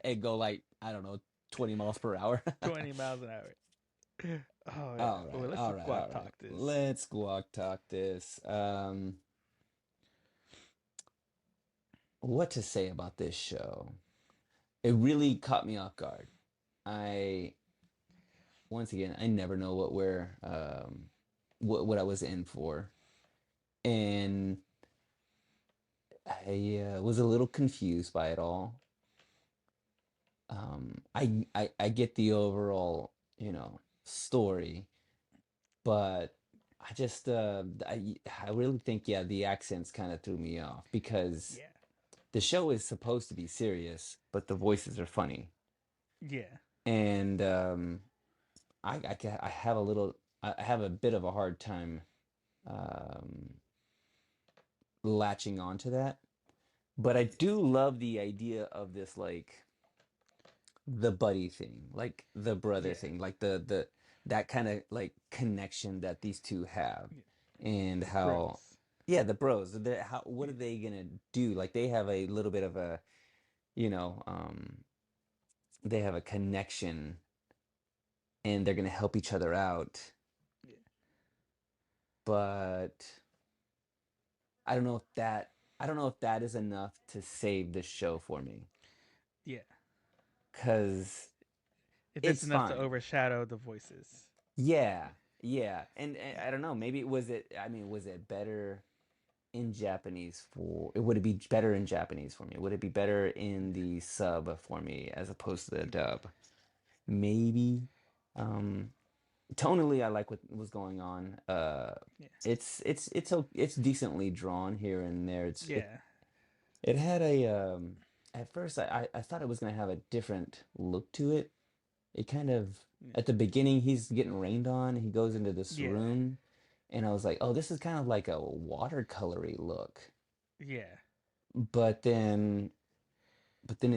S1: and go like, I don't know, 20 miles per hour.
S2: 20 miles an hour. Oh yeah.
S1: All
S2: Well,
S1: right,
S2: let's
S1: all right,
S2: squat
S1: all right.
S2: talk this.
S1: Let's guac talk this. What to say about this show? It really caught me off guard. I Once again, I never know what I was in for, and I was a little confused by it all. I get the overall, story, but I really think, yeah, the accents kind of threw me off because
S2: Yeah.
S1: the show is supposed to be serious, but the voices are funny,
S2: Yeah.
S1: and I have I have a bit of a hard time um, latching onto that, but I do love the idea of this, like the buddy thing, like the brother
S2: Yeah.
S1: thing, like the that kind of like connection that these two have,
S2: Yeah.
S1: and how,
S2: Bros.
S1: yeah, the bros, how, what
S2: Yeah.
S1: are they gonna do? Like they have a little bit of a, you know, they have a connection, and they're gonna help each other out,
S2: Yeah.
S1: but I don't know if that is enough to save the show for me,
S2: Yeah.
S1: because
S2: If it's
S1: it's
S2: enough to
S1: fine.
S2: overshadow the voices.
S1: Yeah, yeah, and
S2: Yeah.
S1: I don't know. Maybe was it? I mean, was it better in Japanese for? Would it be better in Japanese for me? Would it be better in the sub for me as opposed to the dub? Maybe. Um, Tonally, I like what was going on.
S2: Yeah.
S1: It's decently drawn here and there.
S2: Yeah.
S1: It had a at first I thought it was gonna have a different look to it. It kind of,
S2: Yeah.
S1: at the beginning, he's getting rained on. He goes into this
S2: Yeah.
S1: room, and I was like, "Oh, this is kind of like a watercolory look."
S2: Yeah.
S1: But then, but then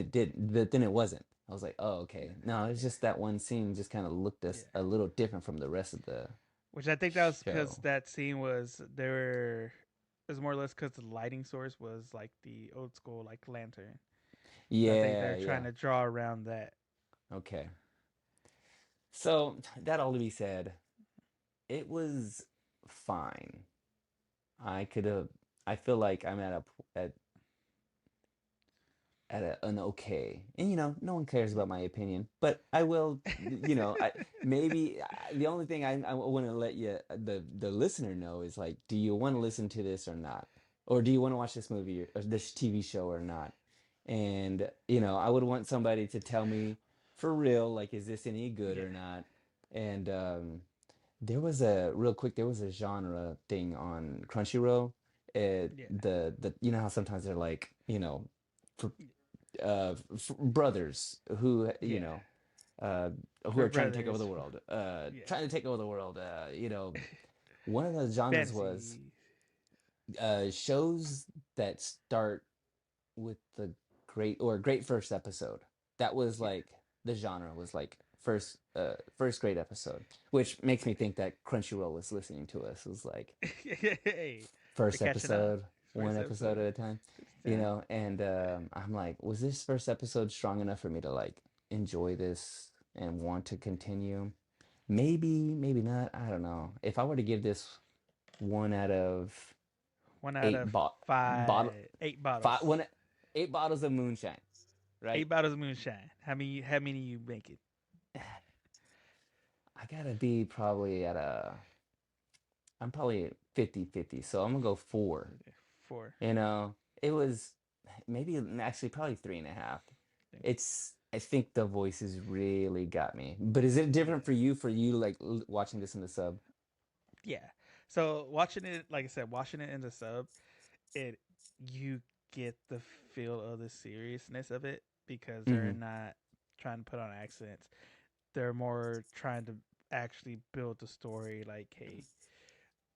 S1: it wasn't. I was like, "Oh, okay." No, it's just that one scene just kind of looked
S2: Yeah.
S1: a little different from the rest of the
S2: Which I think that was because
S1: show.
S2: that scene was there were it was more or less because the lighting source was like the old school like lantern. So I think
S1: Yeah,
S2: they're trying
S1: yeah.
S2: to draw around that.
S1: Okay. So that all to be said, it was fine. I could have. I feel like I'm at an okay, and no one cares about my opinion, but I will, I maybe the only thing I want to let the listener know is, like, do you want to listen to this or not, or do you want to watch this movie or this TV show or not? And I would want somebody to tell me for real, like, is this any good
S2: Yeah.
S1: or not? And there was a genre thing on Crunchyroll.
S2: Yeah.
S1: The how sometimes they're like, for brothers who
S2: Yeah.
S1: uh who
S2: For
S1: are trying to take over
S2: brothers.
S1: the world,
S2: Yeah.
S1: trying to take over the world, one of the genres was
S2: Fantasy.
S1: shows that start with the great first episode. That was
S2: Yeah.
S1: like the genre was like first great episode, which makes me think that Crunchyroll was listening to us. It was like
S2: Hey, they're
S1: first
S2: catching on.
S1: episode, one
S2: First
S1: episode
S2: episode.
S1: at a time,
S2: Yeah.
S1: and I'm like, was this first episode strong enough for me to like enjoy this and want to continue? Maybe, maybe not. I don't know. If I were to give this one out of
S2: One out
S1: eight
S2: of
S1: bottle,
S2: 8 bottles.
S1: five, one, 8 bottles of moonshine, right?
S2: 8 bottles of moonshine. How many you make it?
S1: I gotta be probably I'm probably at 50-50, so I'm gonna go four.
S2: 4.
S1: It was maybe actually probably 3.5. I think the voices really got me. But is it
S2: Yeah.
S1: different for you, like watching this in the sub?
S2: Yeah. So watching it, like I said, watching it in the sub, it you get the feel of the seriousness of it because they're
S1: Mm-hmm.
S2: not trying to put on accents. They're more trying to actually build the story. Like, hey,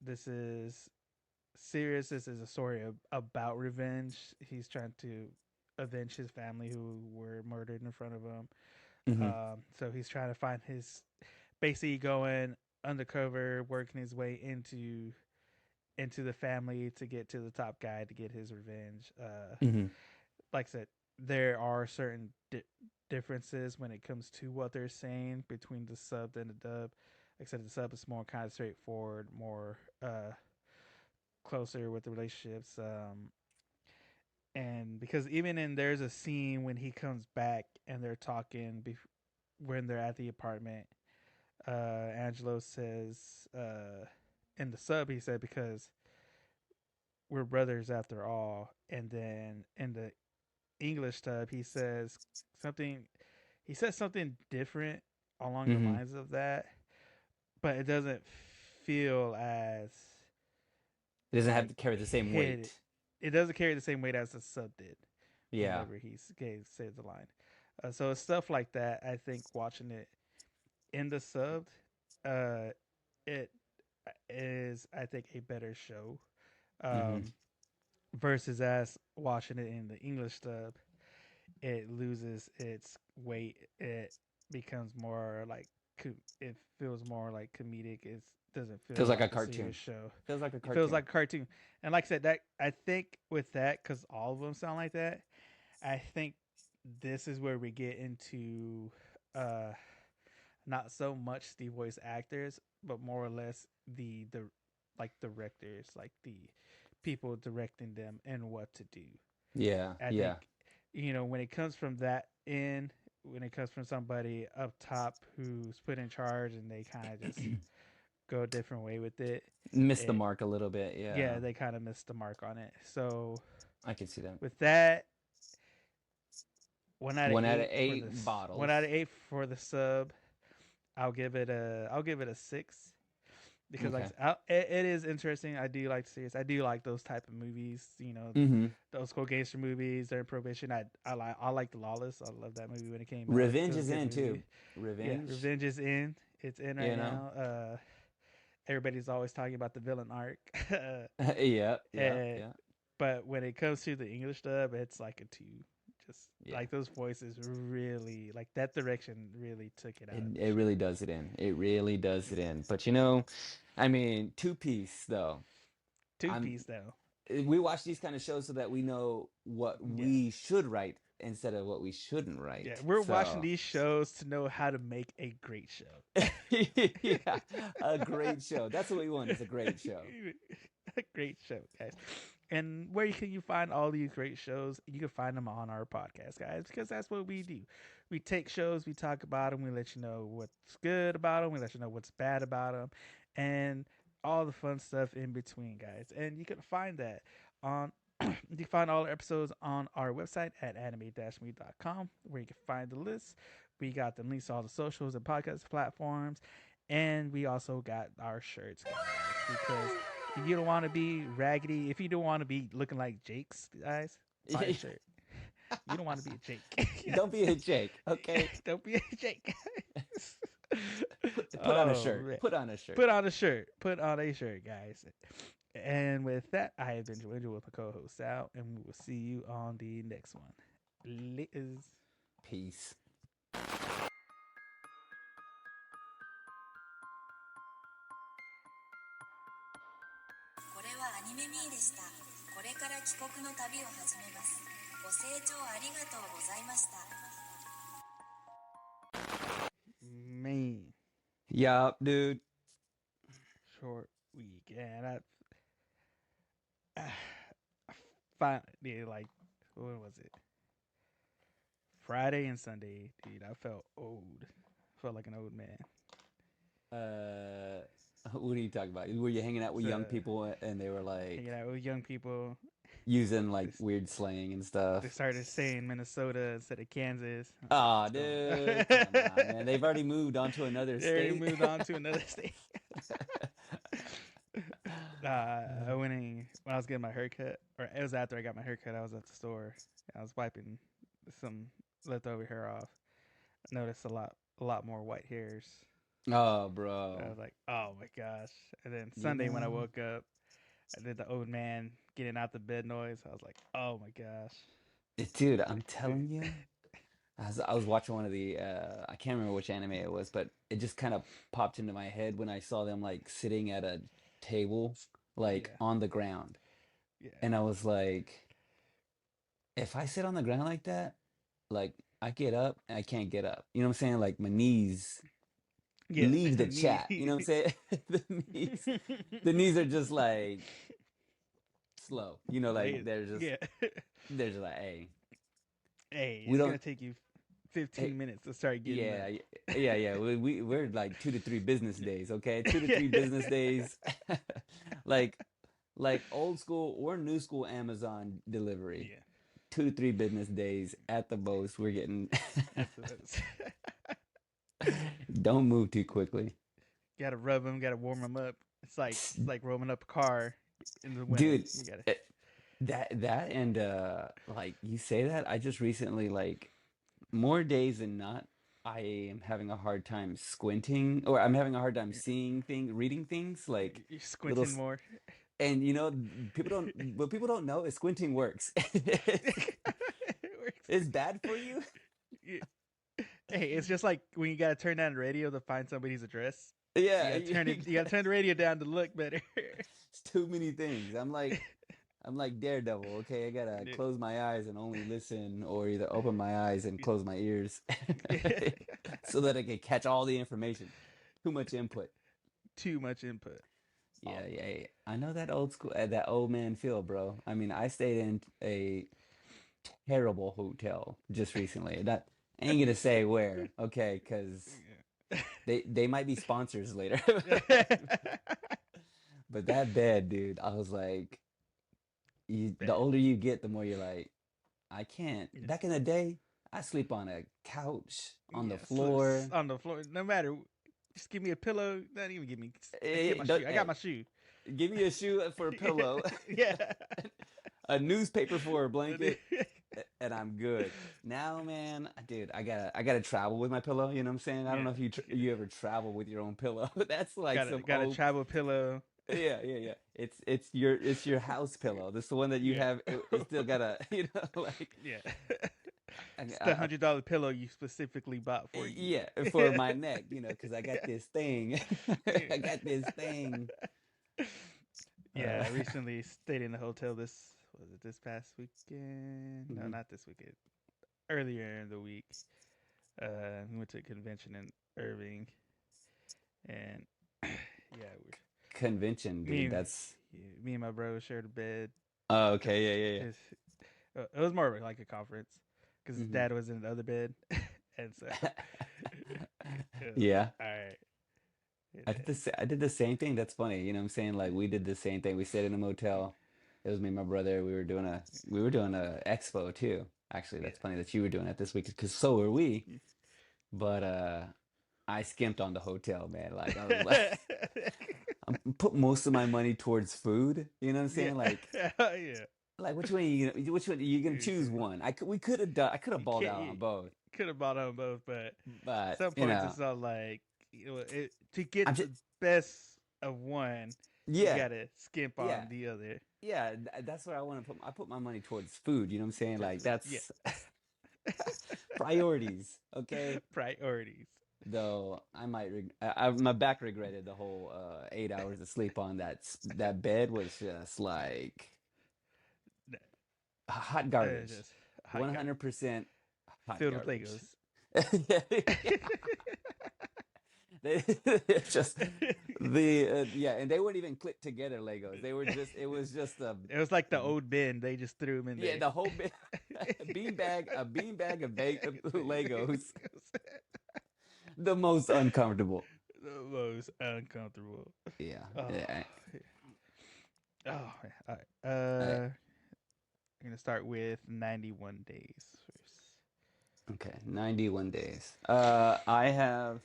S2: this is serious. This is a story about revenge. He's trying to avenge his family who were murdered in front of him.
S1: Mm-hmm.
S2: So he's trying to find his basically going undercover, working his way into the family to get to the top guy to get his revenge.
S1: Mm-hmm.
S2: Like I said, there are certain differences when it comes to what they're saying between the sub and the dub. Like I said, the sub is more kind of straightforward, more closer with the relationships. And because even in there's a scene when he comes back and they're talking when they're at the apartment, Angelo says in the sub he said because we're brothers after all, and then in the English dub something he says something different along the
S1: Mm-hmm.
S2: lines of that, but it doesn't feel as
S1: It doesn't have
S2: like
S1: to carry the same
S2: hit.
S1: weight.
S2: It doesn't carry the same weight as the sub did
S1: Yeah.
S2: whenever he says the line. So it's stuff like that. I think watching it in the subbed, uh, it is I think a better show
S1: Mm-hmm.
S2: um, versus as watching it in the English dub. It loses its weight. It becomes more like it feels more like comedic. It doesn't feel
S1: Feels like a
S2: like a serious
S1: cartoon.
S2: show.
S1: Feels like a
S2: It feels
S1: cartoon.
S2: like a cartoon. And like I said, that I think with that, because all of them sound like that, I think this is where we get into uh not so much the voice actors, but more or less the like directors, like the people directing them and what to do.
S1: Yeah.
S2: I think
S1: Yeah.
S2: when it comes from that in when it comes from somebody up top who's put in charge and they kind of just go a different way with it,
S1: Missed the
S2: it
S1: mark a little bit. Yeah.
S2: yeah, they kind of missed the mark on it. So
S1: I can see that.
S2: with that, 1 out of 8 for
S1: 1 out of 8
S2: this. One
S1: bottles.
S2: out of 8 for the sub. I'll give it a 6 because
S1: Okay.
S2: it is interesting. I do like the series. I do like those type of movies.
S1: Mm-hmm.
S2: Those cold gangster movies. They're in probation. I like the Lawless. I love that movie when it came out. It
S1: Revenge
S2: was a
S1: is
S2: good
S1: in too.
S2: movie. Yeah,
S1: Revenge.
S2: Revenge is in. It's in right
S1: You know.
S2: now. Everybody's always talking about the villain arc.
S1: Yeah. Yeah.
S2: and,
S1: Yeah.
S2: but when it comes to the English dub, it's like a 2. Just
S1: Yeah.
S2: like those voices really like that direction really took it out of the
S1: It
S2: show.
S1: really does it in. It really does it
S2: Yeah.
S1: in. But I mean, Two Piece though.
S2: Two
S1: I'm
S2: piece though.
S1: we watch these kind of shows so that we know what
S2: Yeah.
S1: we should write instead of what we shouldn't
S2: Yeah,
S1: write.
S2: we're watching
S1: So,
S2: these shows to know how to make a great show.
S1: yeah, a great show. That's what we want. Is a great show.
S2: A great show, guys. And where can you find all these great shows? You can find them on our podcast, guys, because that's what we do. We take shows, we talk about them, we let you know what's good about them, we let you know what's bad about them, and all the fun stuff in between, guys. And you can find that on you can find all our episodes on our website at anime-me.com, where you can find the list. We got the links to all the socials and podcast platforms, and we also got our shirts, guys, because if you don't want to be raggedy, if you don't want to be looking like Jake's, guys, buy a shirt. You don't want to be a Jake.
S1: Don't be a Jake, okay?
S2: Don't be a Jake.
S1: Put on a shirt.
S2: Man.
S1: Put on a shirt.
S2: Put on a shirt. Put on a shirt, guys. And with that, I have been Joanna with my co-host Sal, and we will see you on the next one. Liz.
S1: Peace.
S3: これはアニメミーでした。これから帰国の旅を始めます。ご清聴ありがとうございました。
S2: Man.
S1: Yup, dude.
S2: Short week. And I finally, like, what was it? Friday and Sunday, dude, I felt old. Felt like an old man.
S1: What are you talking about? Were you hanging out with young
S2: So,
S1: people and they were like
S2: hanging out with young people.
S1: using like weird slang and stuff?
S2: They started saying Minnesota instead of Kansas.
S1: Oh,
S2: So-
S1: dude, come on, man. They've already moved on to another
S2: They already
S1: state.
S2: moved on to another state. I went in when I was getting my haircut, or it was after I got my haircut. I was at the store. I was wiping some leftover hair off. I noticed a lot more white hairs.
S1: Oh, bro.
S2: I was like, oh my gosh. And then Sunday when I
S1: know?
S2: woke up, I did the old man getting out the bed noise. I was like, oh my gosh.
S1: Dude, I'm telling you. I was watching one of the I can't remember which anime it was, but it just kind of popped into my head when I saw them like sitting at a table like
S2: Yeah.
S1: on the ground.
S2: Yeah.
S1: And I was like, if I sit on the ground like that, like I get up and I can't get up. You know what I'm saying? Like my knees
S2: Yeah.
S1: leave the chat. You know what I'm saying? The knees are just like slow. You know, like
S2: yeah.
S1: they're just like, hey,
S2: Hey,
S1: we
S2: it's gonna
S1: don't.
S2: take you
S1: Hey,
S2: 15 minutes to start getting
S1: yeah,
S2: up.
S1: yeah. We're like 2 to 3 business days. Okay, 2 to 3 business days. like old school or new school Amazon delivery.
S2: Yeah.
S1: 2 to 3 business days at the most. We're getting.
S2: That's
S1: Don't move too quickly.
S2: gotta rub them, gotta warm them up. It's like warming up a car in the winter.
S1: Dude,
S2: You gotta.
S1: that and like you say that, I just recently, like, more days than not, I am having a hard time squinting, or I'm having a hard time seeing things, reading things, like
S2: You're
S1: little
S2: squinting more.
S1: and you know, what people don't know is squinting works.
S2: It works.
S1: It's bad for you.
S2: Yeah. Hey, it's just like when you gotta turn down the radio to find somebody's address.
S1: Yeah,
S2: You gotta turn the radio down to look better.
S1: it's too many things. I'm like Daredevil, okay? I gotta
S2: Dude.
S1: close my eyes and only listen, or either open my eyes and close my ears, so that I can catch all the information. Too much input.
S2: Too much input.
S1: Yeah. I know that old school, that old man feel, bro. I mean, I stayed in a terrible hotel just recently. That I ain't gonna say where, okay? Because they might be sponsors later. But that bed, dude, I was like, the older you get, the more you're like, I can't. Back in the day, I sleep on a couch, on the floor.
S2: On the floor. No matter. Just give me a pillow. Not even give me.
S1: Eh,
S2: Get my
S1: don't-
S2: shoe. I got my shoe.
S1: Give me a shoe for a pillow,
S2: Yeah.
S1: a newspaper for a blanket, and I'm good. Now, man, dude, I gotta travel with my pillow. You know what I'm saying? I don't know if you ever travel with your own pillow. That's like
S2: got a travel pillow.
S1: Yeah. It's your house pillow. This is the one that you have. It's still got a like
S2: Yeah. It's
S1: I-
S2: the $100 pillow you specifically bought for you.
S1: yeah, for my neck, because I got this thing. I got this thing.
S2: Yeah, I recently stayed in the hotel this past weekend? No,
S1: Mhm.
S2: not this weekend. Earlier in the week. We went to a convention in Irving. And yeah,
S1: Convention,
S2: Me-
S1: dude. That's
S2: me and my bro shared a bed.
S1: oh, okay. Yeah.
S2: It was more like a conference because his
S1: Mhm.
S2: dad was in the other bed, and so
S1: Yeah.
S2: all right.
S1: I did the same thing. That's funny. You know what I'm saying? Like we did the same thing. We stayed in a motel. It was me and my brother. We were doing a expo too. Actually, that's funny that you were doing it this week because so were we. But I skimped on the hotel, man. Like I was like, I put most of my money towards food. You know what I'm saying? Like
S2: yeah,
S1: which one are you gonna choose one? I could have balled out on both.
S2: could have bought on both, but
S1: But
S2: some points it's all like to get
S1: I'm
S2: the best of one, you
S1: yeah.
S2: gotta skimp on
S1: Yeah.
S2: the other.
S1: Yeah, that's where I want to put. I put my money towards food. You know what I'm saying? Like that's priorities. Okay.
S2: Priorities.
S1: Though I might, my back regretted the whole 8 hours of sleep on that bed was just like hot garbage.
S2: Just hot garbage.
S1: 100% hot
S2: Filled with
S1: garbage.
S2: Legos.
S1: It's just the and they weren't even clicked together Legos. They were just it was just a
S2: It was like the old bin. They just threw them in there.
S1: yeah the whole a beanbag of Legos. The most uncomfortable.
S2: The most uncomfortable.
S1: Yeah.
S2: Oh,
S1: Yeah.
S2: man. All right. I'm gonna start with 91 days first.
S1: Okay. 91 days. I have